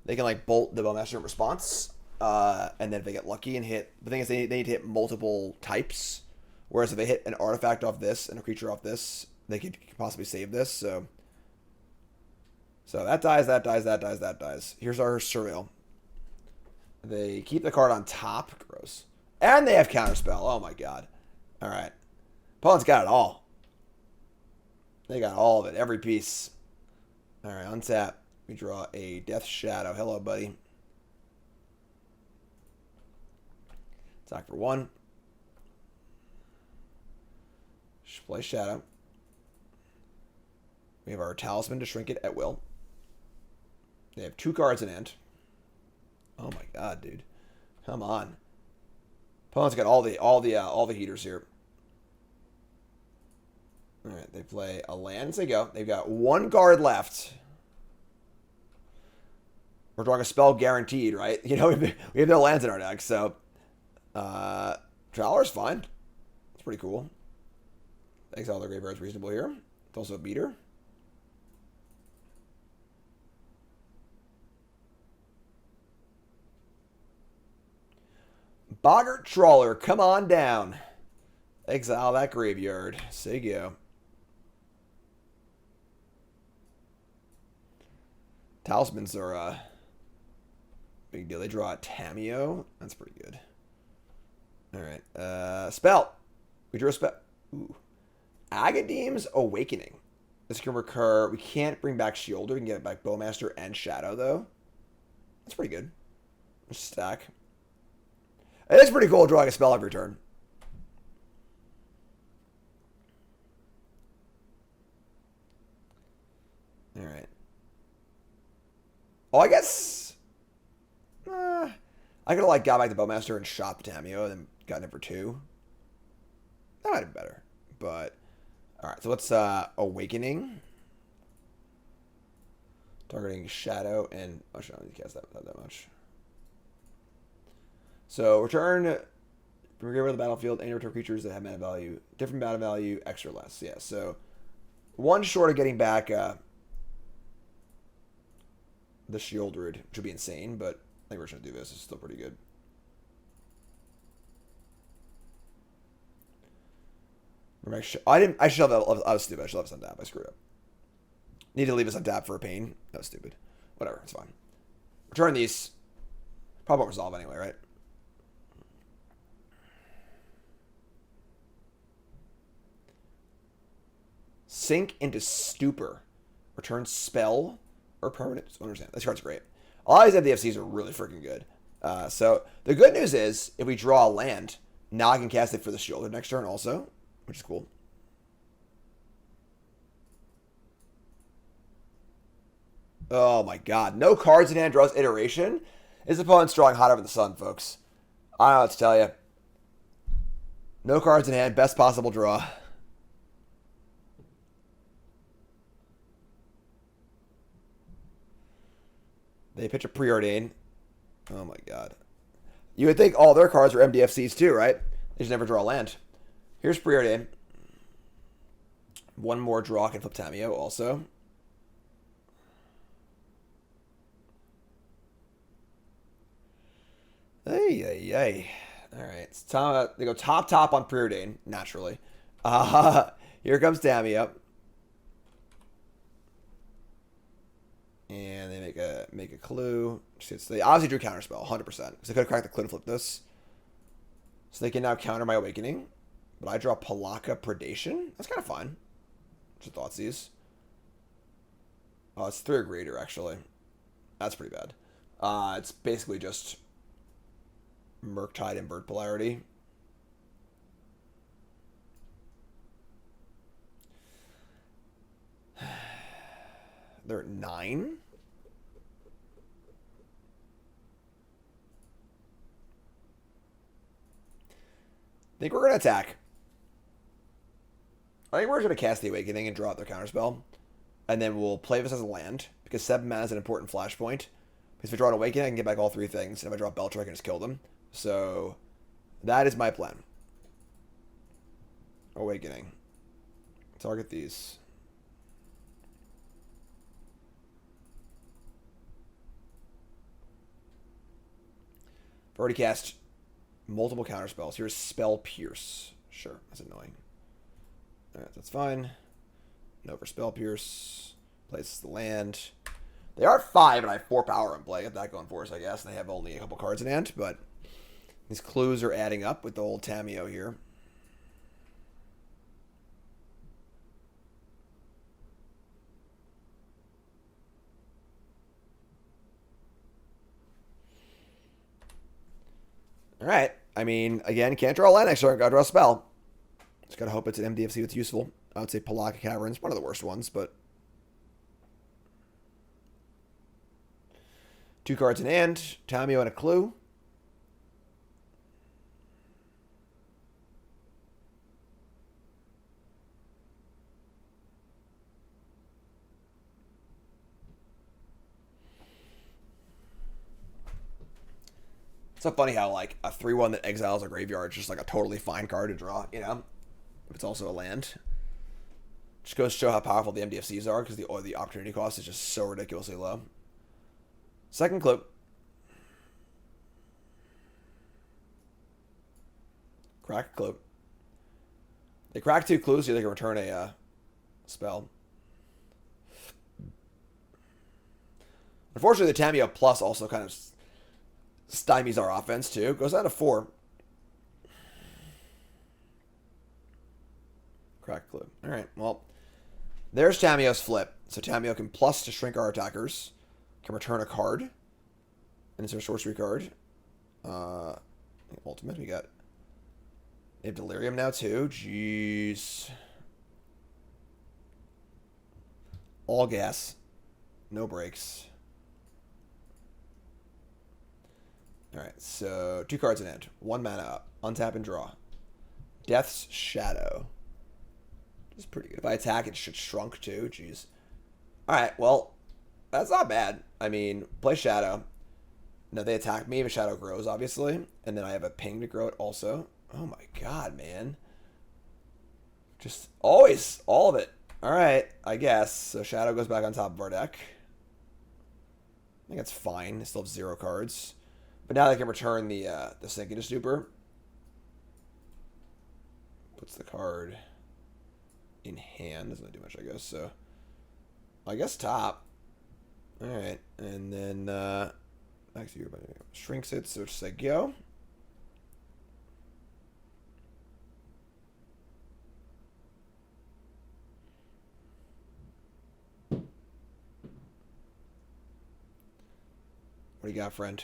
They can like bolt the Bowmaster in response, and then if they get lucky and hit, the thing is they need to hit multiple types. Whereas if they hit an artifact off this and a creature off this, they could possibly save this. So that dies, that dies, that dies, that dies. Here's our Surveil. They keep the card on top. Gross. And they have Counterspell. Oh my god. Alright. Opponent's got it all. They got all of it. Every piece. Alright, untap. We draw a Death Shadow. Hello, buddy. Attack for 1. Play Shadow. We have our Talisman to shrink it at will. They have 2 cards in hand. Oh my god, dude. Come on. Opponent's got all the heaters here. Alright, they play a land as they go. They've got 1 card left. We're drawing a spell guaranteed, right? You know, we have no lands in our deck, so Trawler's fine. It's pretty cool. Exile the graveyard's reasonable here. It's also a beater. Boggart Trawler, come on down. Exile that graveyard. Say go. Talismans are big deal. They draw a Tameo. That's pretty good. Alright. Spell. We drew a spell. Ooh. Agadeem's Awakening. This can recur. We can't bring back Sheoldred. We can get back Bowmaster and Shadow, though. That's pretty good. Stack. It is pretty cool drawing a spell every turn. Alright. Oh, I guess... I could have, like, got back the Bowmaster and shot the Tamiyo and then gotten it for 2. That might have been better. But... Alright, so what's Awakening? Targeting Shadow and... Oh, shit, I don't need to cast that much. So, return from your the battlefield, any return creatures that have mana value. Different mana value, extra less. Yeah, so... One short of getting back the Sheoldred, which would be insane, but I think we're just going to do this. It's still pretty good. I should have that. I was stupid. I should have this on tap. I screwed up. Need to leave this on tap for a pain. That was stupid. Whatever. It's fine. Return these. Probably won't resolve anyway, right? Sink into Stupor. Return spell or permanent. I understand. This card's great. A lot of these MDFCs are really freaking good. So the good news is, if we draw a land, now I can cast it for the Sheoldred next turn also, which is cool. Oh my god. No cards in hand draws iteration. His opponent's drawing hotter than the sun, folks. I don't know what to tell you. No cards in hand. Best possible draw. They pitch a Preordain. Oh my god. You would think all their cards were MDFCs too, right? They just never draw a land. Here's Preordain. One more draw can flip Tamiyo also. Hey. Alright. It's time. They go top on Preordain, naturally. Here comes Tamiyo. And they make a clue. They obviously drew counterspell, 100%. Because they could have cracked the clue to flip this. So they can now counter my Awakening. But I draw Pelakka Predation. That's kind of fine. Just Thoughtseize. Oh, it's 3 or greater, actually. That's pretty bad. It's basically just Murktide and Bird Polarity. They're at 9. I think we're going to attack. I think we're going to cast the Awakening and draw out their counterspell. And then we'll play this as a land, because 7 mana is an important flashpoint. Because if I draw an Awakening, I can get back all 3 things. And if I draw Belcher, I can just kill them. So, that is my plan. Awakening. Target these. I've already cast multiple counterspells. Here's Spell Pierce. Sure, that's annoying. Alright, that's fine. No for Spell Pierce. Places the land. They are 5, and I have 4 power in play. Get that going for us, I guess. They have only a couple cards in hand, but these clues are adding up with the old Tamiyo here. Alright. I mean, again, can't draw a land next turn. Gotta draw a spell. Just gotta hope it's an MDFC that's useful. I would say Pelakka Cavern's one of the worst ones, but 2 cards in hand. Tamiyo and a clue. It's so funny how, like, a 3-1 that exiles a graveyard is just, like, a totally fine card to draw, you know? If it's also a land. Just goes to show how powerful the MDFCs are, because the opportunity cost is just so ridiculously low. Second clue. Crack a clue. They crack 2 clues, so they can return a spell. Unfortunately, the Tamiyo Plus also kind of stymies our offense, too. Goes down to 4. Crack clue. Alright, well. There's Tamiyo's flip. So Tamiyo can plus to shrink our attackers. Can return a card. And it's our sorcery card. Ultimate, we got... They have Delirium now, too. Jeez. All gas. No breaks. Alright, so 2 cards in hand. 1 mana up. Untap and draw. Death's Shadow. It's pretty good. If I attack, it should shrunk too. Jeez. Alright, well, that's not bad. I mean, play Shadow. Now they attack me if a Shadow grows, obviously. And then I have a ping to grow it also. Oh my god, man. Just always, all of it. Alright, I guess. So Shadow goes back on top of our deck. I think that's fine. They still have 0 cards. But now they can return the Synchronous Duper. Puts the card in hand. Doesn't do much, I guess. So, I guess top. Alright. And then, back to you. Shrinks it, so just say go. What do you got, friend?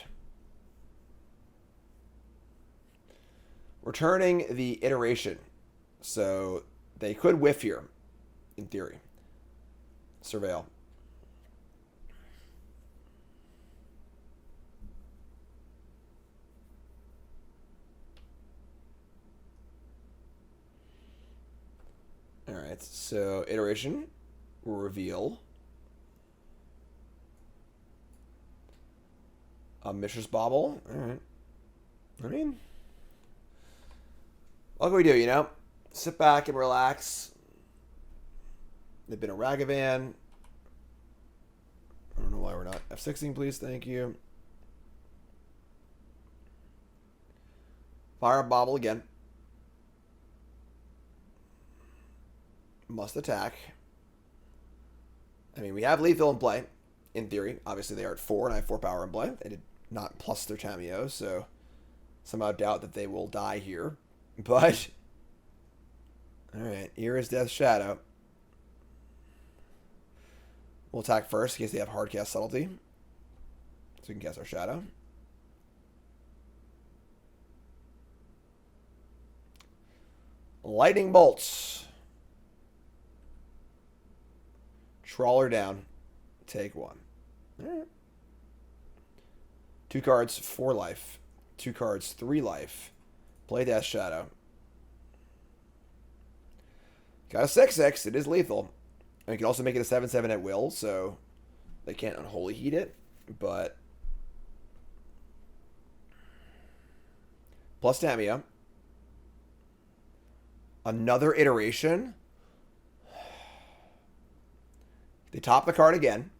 Returning the iteration. So they could whiff here, in theory. Surveil. Alright, so iteration will reveal a Mishra's Bauble. Alright. I mean, what can we do, you know? Sit back and relax. They've been a Ragavan. I don't know why we're not. F16, please. Thank you. Fire a Bauble again. Must attack. I mean, we have lethal in play, in theory. Obviously, they are at 4, and I have 4 power in play. They did not plus their Tamiyo, so somehow doubt that they will die here. But, alright, here is Death's Shadow. We'll attack first in case they have hard cast Subtlety. So we can cast our Shadow. Lightning Bolts. Trawler down. Take 1. Alright. 2 cards, 4 life. 2 cards, 3 life. Play Death's Shadow. Got a 6/6. It is lethal. And you can also make it a 7/7 at will, so they can't Unholy Heat it. But plus Tamiyo. Another iteration. They top the card again.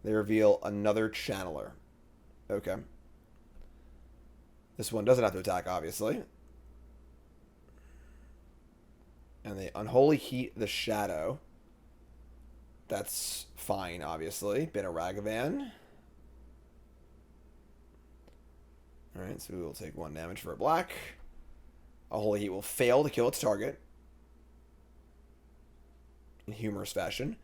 They reveal another Channeler. Okay. This one doesn't have to attack, obviously. And they Unholy Heat the Shadow. That's fine, obviously. Been a Ragavan. Alright, so we will take 1 damage for a black. A Holy Heat will fail to kill its target. In humorous fashion.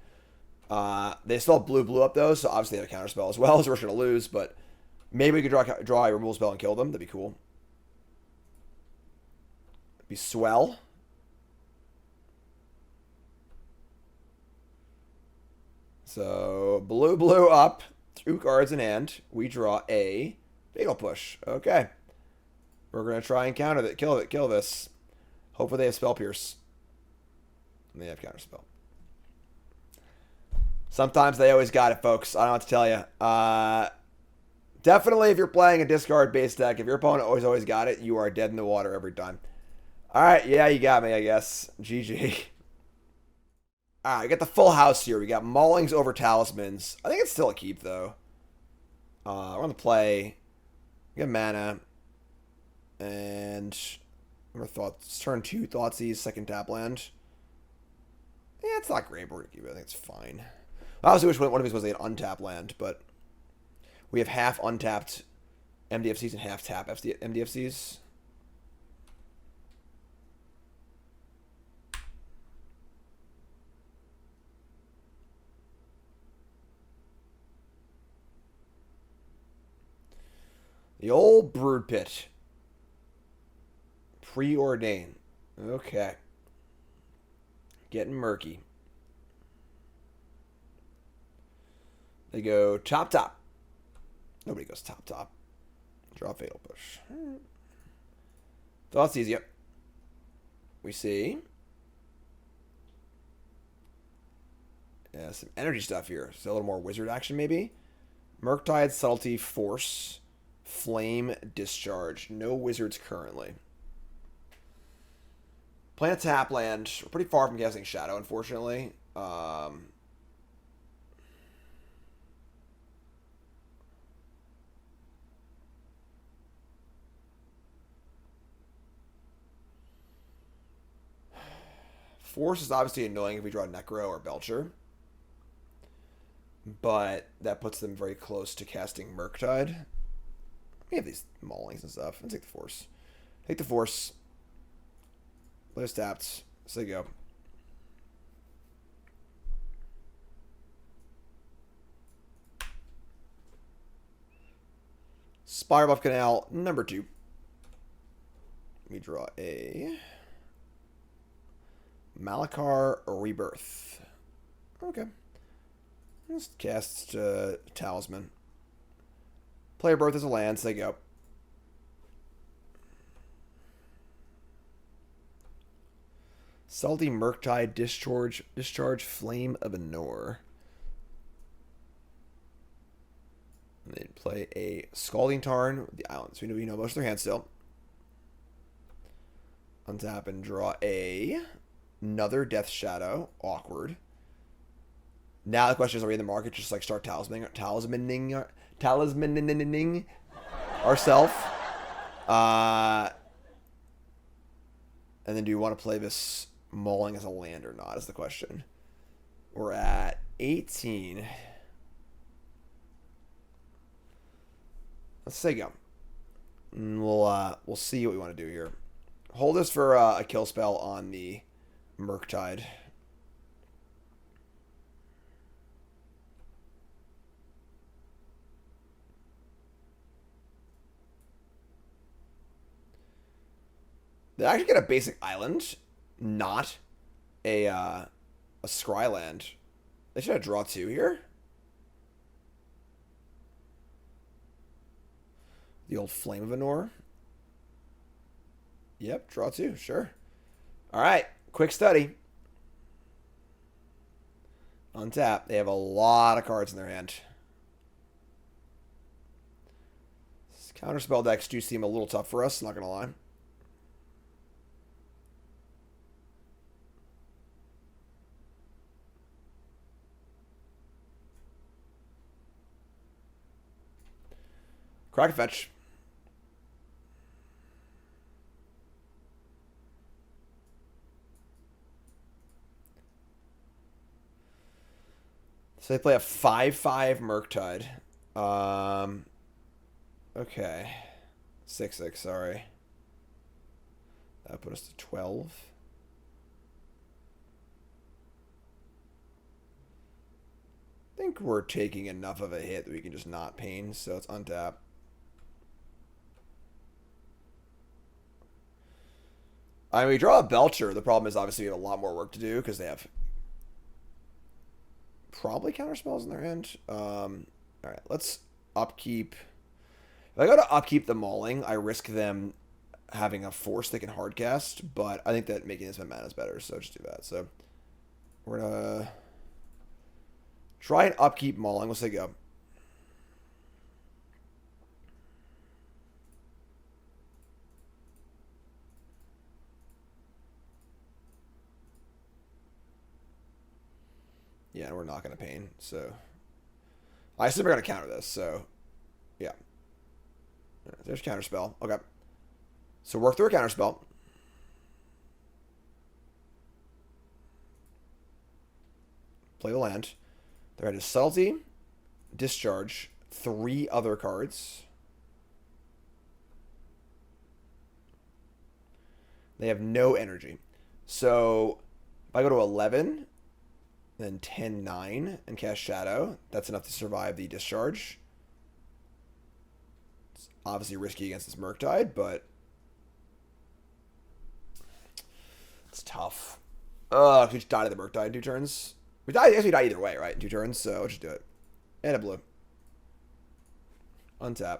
They still have blue up, though, so obviously they have a counterspell as well, so we're going to lose, but maybe we could draw a removal spell and kill them. That'd be cool. That'd be swell. So, blue up. 2 cards in hand. We draw a Fatal Push. Okay. We're going to try and counter that. Kill this. Hopefully they have Spell Pierce. And they have Counterspell. Sometimes they always got it, folks. I don't know what to tell you. Definitely, if you're playing a discard-based deck, if your opponent always got it, you are dead in the water every time. Alright, yeah, you got me, I guess. GG. Alright, we got the full house here. We got Maulings over Talismans. I think it's still a keep, though. We're going to play... We got mana. And... Turn 2, Thoughtseize, second tap land. Yeah, it's not great, but we're going to keep it. I think it's fine. I also wish one of these was like an untapped land, but we have half untapped MDFCs and half tap MDFCs. The old Brood Pit. Preordain. Okay. Getting murky. They go top. Nobody goes top. Draw Fatal Push. Thoughtseize, yep. We see. Yeah, some energy stuff here. So a little more wizard action, maybe. Murktide, Subtlety, Force, Flame, Discharge. No wizards currently. Playing a tap land. We're pretty far from casting Shadow, unfortunately. Force is obviously annoying if we draw Necro or Belcher. But that puts them very close to casting Murktide. We have these Maulings and stuff. Let's take the Force. Take the Force. Play tapped. So they go. Spire Buff Canal, number 2. We draw a Malakir Rebirth. Okay. Let's cast Talisman. Player Birth as a land, so they go. Salty Murktide, Discharge, Flame of Anor. And they'd play a Scalding Tarn with the islands. So we know most of their hand still. Untap and draw another Death Shadow. Awkward. Now the question is, are we in the market just like start talismaning ourselves? And then do you want to play this Mauling as a land or not is the question. We're at 18. Let's say go. And we'll see what we want to do here. Hold this for a kill spell on the Murktide. They actually get a basic island, not a Scryland. They should have draw 2 here. The old Flame of Anor. Yep, draw 2, sure. All right, quick study. Untap. They have a lot of cards in their hand. Counterspell decks do seem a little tough for us, not going to lie. Crack a fetch. So they play a 5/5 Murktide. Okay. 6/6, sorry. That put us to 12. I think we're taking enough of a hit that we can just not pain, so it's untap. I mean, we draw a Belcher. The problem is obviously we have a lot more work to do because they have probably counter spells in their hand. All right, let's upkeep. If I go to upkeep the Mauling, I risk them having a Force they can hardcast, but I think that making this mana is better, so just do that. So we're going to try and upkeep Mauling. Let's say go. Yeah, we're not going to pain, so I assume we're going to counter this, so yeah. There's counterspell. Okay. So work through a counterspell. Play the land. They're at a Subtlety, Discharge, 3 other cards. They have no energy. So if I go to 11, then 10, 9, and cast Shadow, that's enough to survive the Discharge. It's obviously risky against this Murktide, but it's tough. We just died to the Murktide in 2 turns. I guess we die either way, right? In 2 turns, so let's just do it. And a blue. Untap.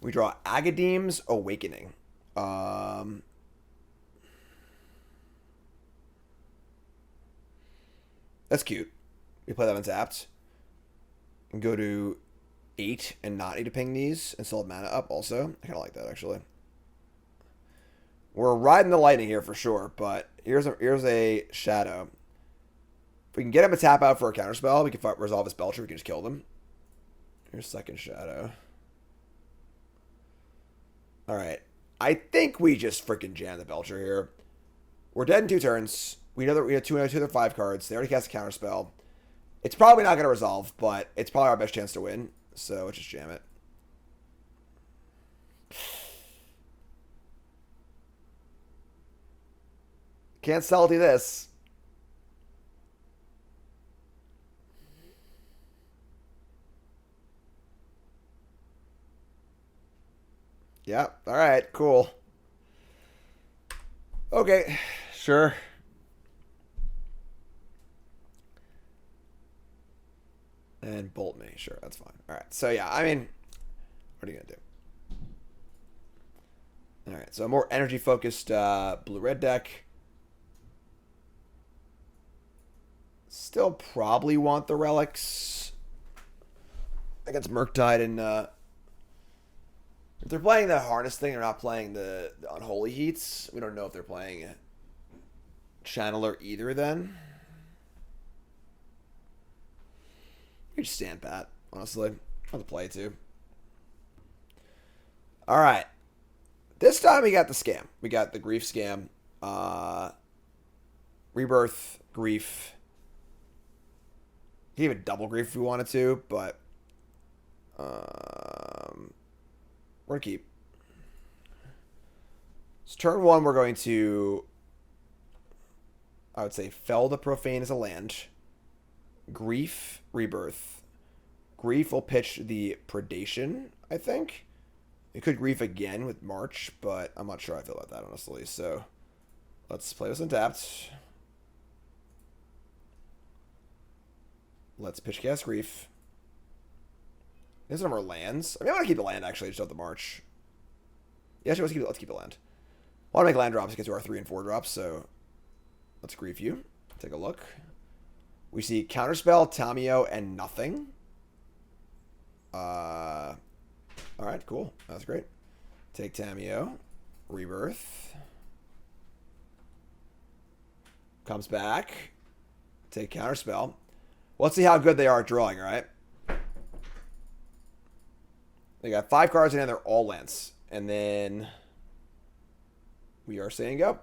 We draw Agadeem's Awakening. That's cute. We play that untapped. And go to 8 and not need to ping these and still have mana up also. I kind of like that, actually. We're riding the lightning here for sure, but here's a Shadow. If we can get him a tap out for a counterspell, we can resolve his Belcher. We can just kill them. Here's second Shadow. Alright. I think we just freaking jam the Belcher here. We're dead in 2 turns. We know that we have 2 other 5 cards. They already cast a counterspell. It's probably not going to resolve, but it's probably our best chance to win. So let's just jam it. Can't salty this. Yeah, alright, cool. Okay, sure. And bolt me, sure, that's fine. Alright, so yeah, I mean, what are you gonna do? Alright, so a more energy-focused blue-red deck. Still probably want the relics against Murktide and if they're playing the harness thing, they're not playing the unholy heats. We don't know if they're playing Channeler either then. You just stand pat, honestly. I'll have to play it too. Alright. This time we got the scam. We got the Grief scam. Rebirth, Grief. He even double Grief if we wanted to, but we're going to keep. So turn 1, we're going to, I would say, Fell the Profane as a land. Grief, Rebirth. Grief will pitch the Predation, I think. It could Grief again with March, but I'm not sure how I feel about that, honestly. So let's play this untapped. Let's pitch cast Grief. These are our lands. I mean, I want to keep the land, actually, just off the March. Yeah, actually, let's keep the land. I want to make land drops to get to our 3 and 4 drops, so let's Grief you. Take a look. We see Counterspell, Tameo, and nothing. Alright, cool. That's great. Take Tameo. Rebirth. Comes back. Take Counterspell. Let's see how good they are at drawing, right? They got 5 cards in there. They're all lands. And then we are saying go.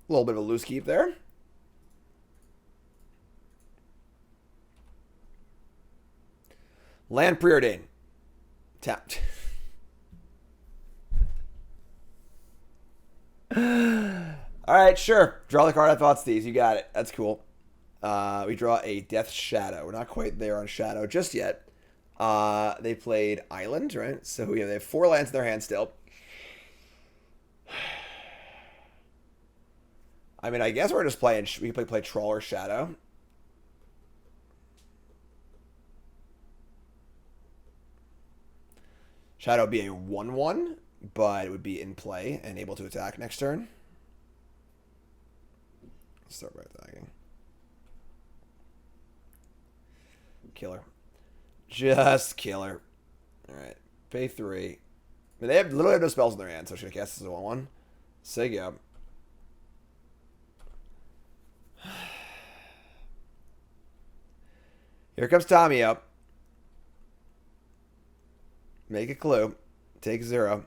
A little bit of a loose keep there. Land preordain. Tapped. Alright, sure. Draw the card I Thoughtseize. You got it. That's cool. We draw a Death Shadow. We're not quite there on Shadow just yet. They played Island, right? So they have 4 lands in their hand still. I mean, I guess we're just playing. We can play Trawler Shadow. Shadow would be a 1/1, but it would be in play and able to attack next turn. Let's start by attacking. Killer. Just killer. Alright. Pay 3. I mean, they literally have no spells in their hand, so I'm just going to cast this as a 1/1. Say go. Here comes Tommy up. Make a clue. Take 0.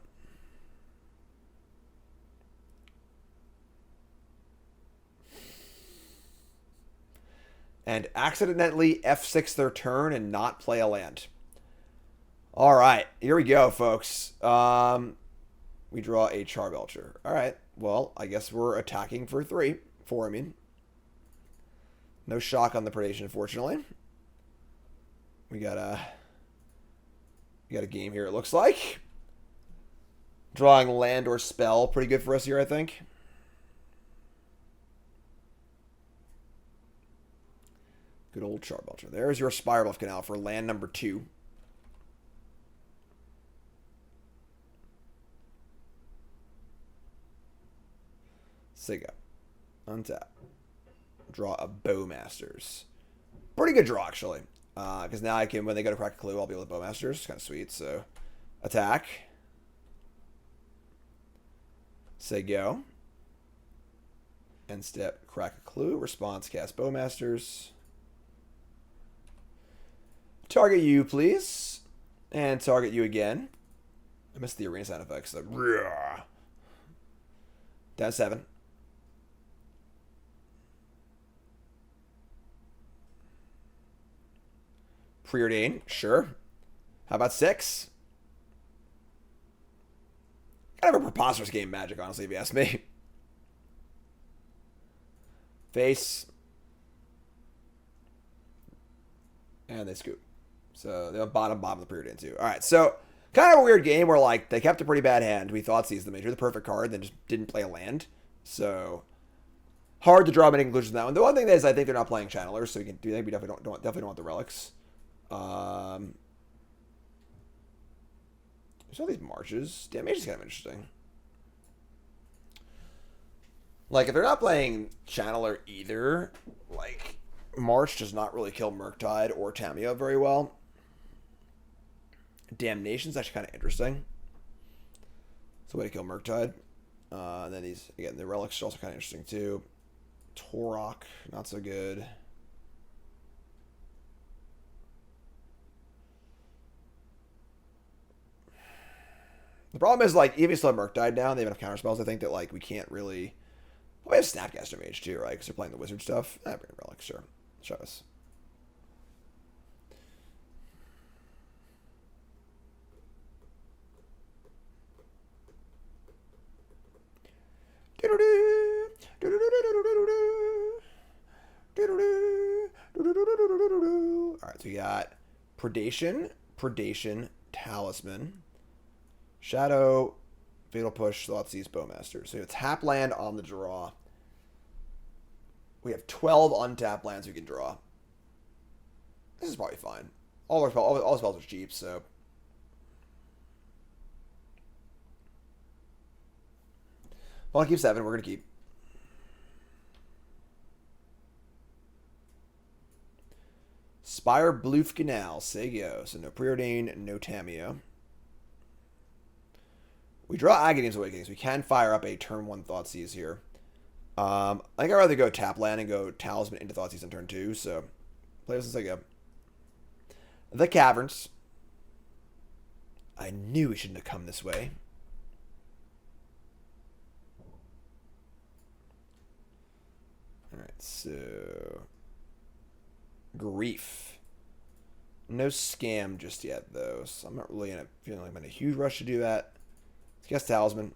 and accidentally F6 their turn and not play a land. All right, here we go, folks. We draw a Charbelcher. All right, well, I guess we're attacking for 4, I mean. No shock on the Predation, unfortunately. We got a game here, it looks like. Drawing land or spell, pretty good for us here, I think. Good old Charbelcher. There's your Spiral of Canal for land number 2. Siga. Untap. Draw a Bowmasters. Pretty good draw, actually. Because now I can, when they go to crack a clue, I'll be able to Bowmasters. It's kind of sweet, so. Attack. Say go. End step, crack a clue. Response, cast Bowmasters. Target you, please. And target you again. I missed the arena sound effects. So. Down 7. Preordain, sure. How about 6? Kind of a preposterous game, Magic, honestly, if you ask me. Face. And they scoop. So they're bottom of the Preordain, too. All right, so kind of a weird game where, like, they kept a pretty bad hand. We Thoughtseize them. They drew the perfect card, then just didn't play a land. So hard to draw many conclusions on that one. The one thing is, I think they're not playing Channelers, so we definitely don't want the relics. There's all these marches. Damnation's kind of interesting. Like, if they're not playing Channeler either, like, March does not really kill Murktide or Tamiyo very well. Damnation's actually kind of interesting. It's a way to kill Murktide. And then these, again, the relics are also kind of interesting too. Tourach, not so good. The problem is, like, even if you still have Murktide down, they have enough counter spells, I think, that, like, we can't really... Oh, we have Snapcaster Mage, too, right? Because they're playing the wizard stuff. Bring relics, sure. Show us. Alright, so we got Predation, Talisman, Shadow, Fatal Push, Thoughtseize, Bowmasters. So we have tap land on the draw. We have 12 untapped lands we can draw. This is probably fine. All the spells are cheap, so... Well, I'll keep 7. We're going to keep. Spire Bloof Canal. Say go. So no Preordain, no Tamiyo. We draw Agadeem's Awakening, so we can fire up a turn 1 Thoughtseize here. I think I'd rather go tap land and go Talisman into Thoughtseize on turn 2, so play this as I go. The Caverns. I knew we shouldn't have come this way. Alright, so... Grief. No scam just yet, though, so I'm not really feeling like I'm in a huge rush to do that. Let's guess Talisman.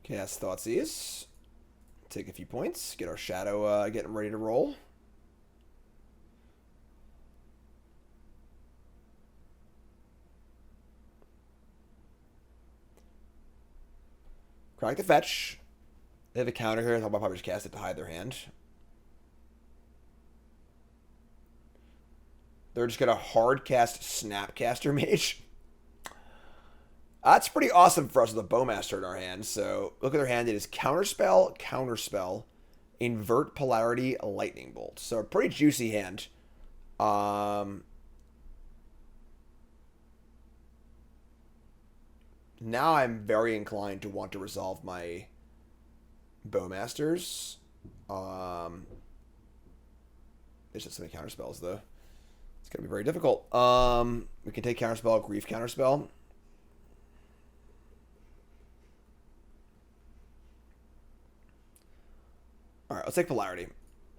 Cast Thoughtseize. Take a few points. Get our Shadow getting ready to roll. Crack the fetch. They have a counter here. I'll probably just cast it to hide their hand. They're just going to hard cast Snapcaster Mage. That's pretty awesome for us with a Bowmaster in our hand. So look at their hand. It is Counterspell, Counterspell, Invert Polarity, Lightning Bolt. So a pretty juicy hand. Now I'm very inclined to want to resolve my Bowmasters. There's just so many counterspells, though. It's going to be very difficult. We can take Counterspell, Grief Counterspell. All right, let's take Polarity.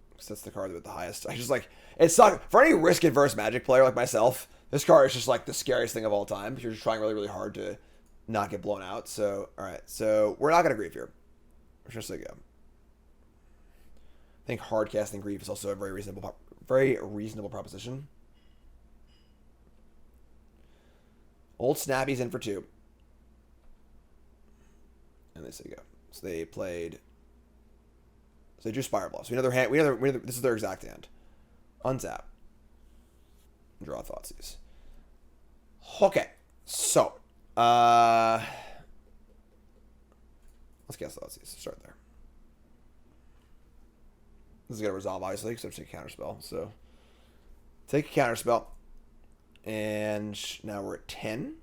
Because that's the card with the highest. I just like, it sucks. For any risk-adverse Magic player like myself, this card is just like the scariest thing of all time. You're just trying really, really hard to not get blown out. So, all right. So, we're not going to Grief here. We're just going to go. I think hard casting Grief is also a very reasonable proposition. Old Snappy's in for 2. And there you go. So they played. So they drew Spire Bluff. So we know their hand. We know this is their exact hand. Untap. Draw Thoughtseize. Okay. So let's cast Thoughtseize. Start there. This is gonna resolve obviously because I have to take a counterspell. So take a counterspell. And now we're at 10.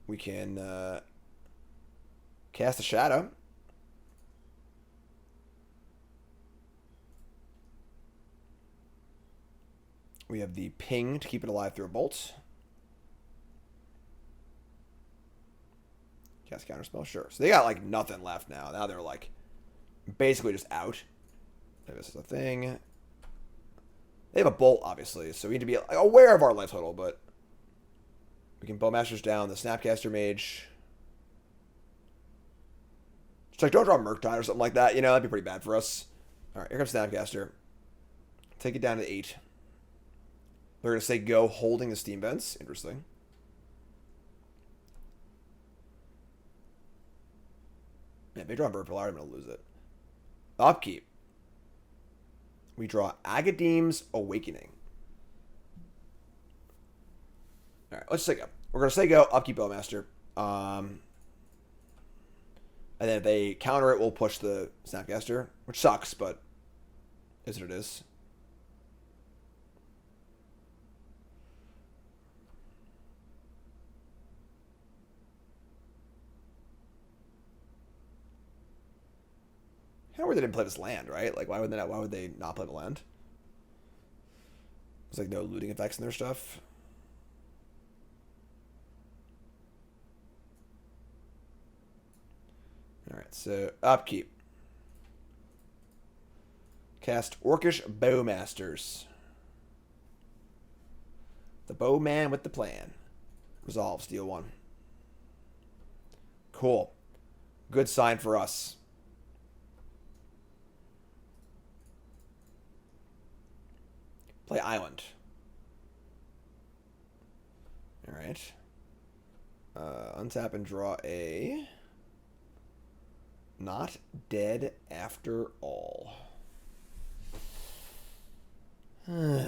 We can cast a Shadow. We have the ping to keep it alive through a bolt. Cast counterspell, sure. So they got like nothing left now. Now they're like basically just out. This is a thing. They have a bolt, obviously, so we need to be aware of our life total, but we can Bowmasters down the Snapcaster Mage. Just like, don't draw Murktide or something like that, you know, that'd be pretty bad for us. Alright, here comes Snapcaster. Take it down to 8. They're going to say go, holding the Steam Vents. Interesting. Man, if they draw Bird Pillar, I'm going to lose it. Upkeep. We draw Agadeem's Awakening. Alright, let's say go. We're going to say go, upkeep Bowmaster. And then if they counter it, we'll push the Snapcaster, which sucks, but is what it is. How weird they didn't play this land, right? Like, why would they not play the land? There's like no looting effects in their stuff. Alright, so upkeep. Cast Orcish Bowmasters. The Bowman with the plan. Resolve, steal 1. Cool. Good sign for us. Play Island. Alright. Untap and draw a... Not dead after all. I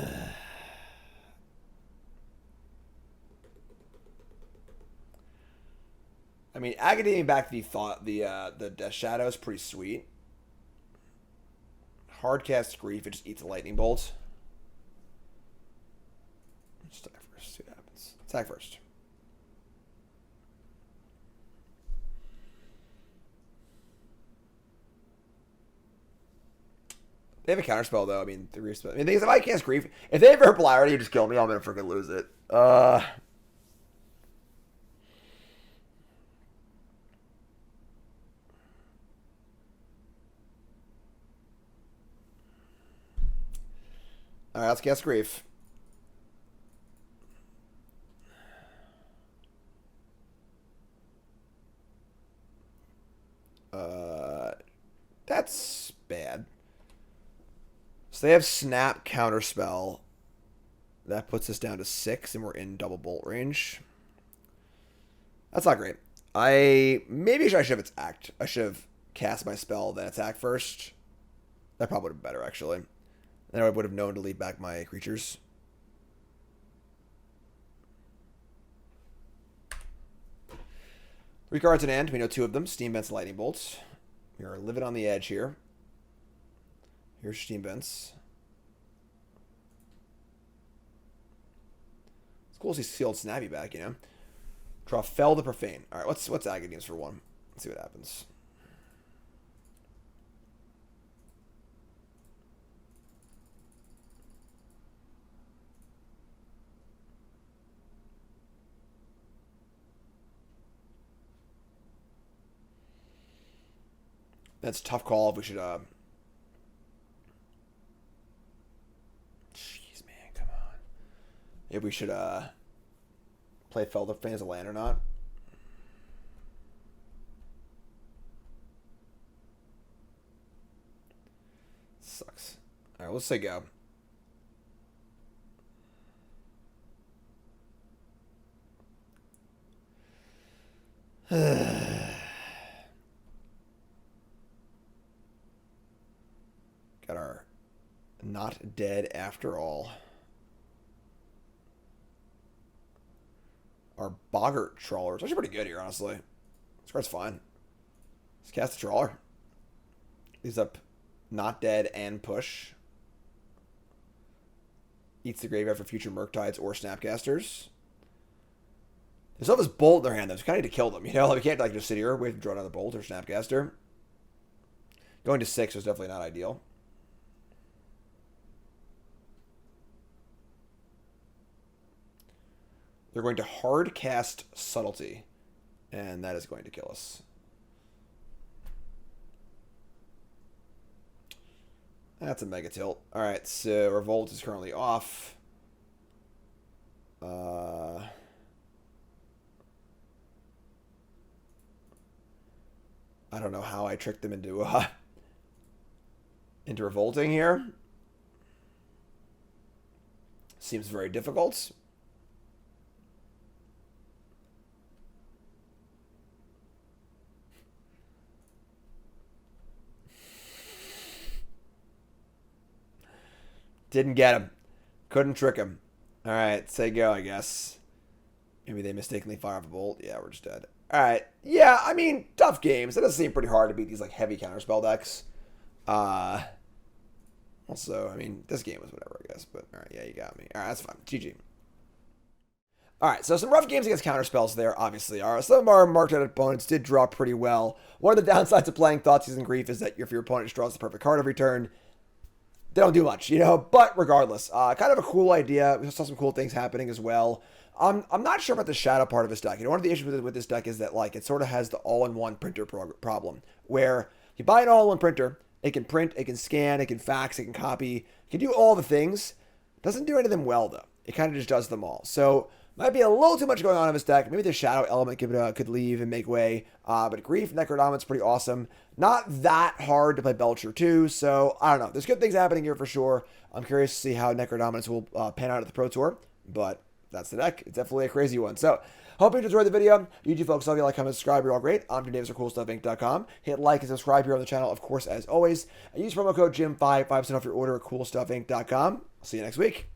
mean, Agadeem back the Shadow is pretty sweet. Hardcast Grief, it just eats a lightning bolt. Let's attack first. See what happens. Attack first. They have a counterspell though. I mean, the thing is, if I cast Grief, if they have Herbality, you just kill me. I'm gonna freaking lose it. Alright, let's cast Grief. That's bad. So they have Snap Counterspell. That puts us down to 6, and we're in double bolt range. That's not great. Maybe I should have attacked. I should have cast my spell, then attack first. That probably would have been better, actually. Then I would have known to lead back my creatures. Three cards in hand. We know 2 of them. Steam Vents, Lightning Bolts. We are living on the edge here. Here's Steam Vents. It's cool to see Sealed Snappy back, you know. Draw Fell the Profane. Alright, what's Agadeem's for 1? Let's see what happens. That's a tough call if we should if we should play Fell the Profane as a land or not. Sucks. All right, let's say go. Got our not dead after all. Our Boggart Trawler is actually pretty good here, honestly. This card's fine. Let's cast the Trawler. He's up not dead and push. Eats the graveyard for future Murktides or Snapcasters. They still have this Bolt in their hand, though. So we kind of need to kill them. You know, like, we can't like just sit here, wait to draw another Bolt or Snapcaster. Going to 6 was definitely not ideal. They're going to hard cast Subtlety, and that is going to kill us. That's a mega tilt. All right, so Revolt is currently off. I don't know how I tricked them into revolting here. Seems very difficult. Didn't get him. Couldn't trick him. All right, say go, I guess. Maybe they mistakenly fire off a bolt. Yeah, we're just dead. All right. Yeah, I mean, tough games. It does seem pretty hard to beat these like heavy counterspell decks. Also, I mean, this game was whatever, I guess. But all right, yeah, you got me. All right, that's fine. GG. All right, so some rough games against counterspells there, obviously are. Some of our marked out opponents did draw pretty well. One of the downsides of playing Thoughtseize and Grief is that if your opponent just draws the perfect card every turn, they don't do much, you know, but regardless, kind of a cool idea. We saw some cool things happening as well. I'm not sure about the shadow part of this deck. You know, one of the issues with this deck is that, like, it sort of has the all-in-one printer problem, where you buy an all-in-one printer, it can print, it can scan, it can fax, it can copy, it can do all the things. It doesn't do any of them well, though. It kind of just does them all. So, might be a little too much going on in this deck. Maybe the shadow element could leave and make way. But Grief, Necrodominance, pretty awesome. Not that hard to play Belcher too. So, I don't know. There's good things happening here for sure. I'm curious to see how Necrodominance will pan out at the Pro Tour. But that's the deck. It's definitely a crazy one. So, hope you enjoyed the video. You folks, love you, like, comment, subscribe. You're all great. I'm Jim Davis of CoolStuffInc.com. Hit like and subscribe here on the channel, of course, as always. And use promo code JIM5, 5% off your order at CoolStuffInc.com. I'll see you next week.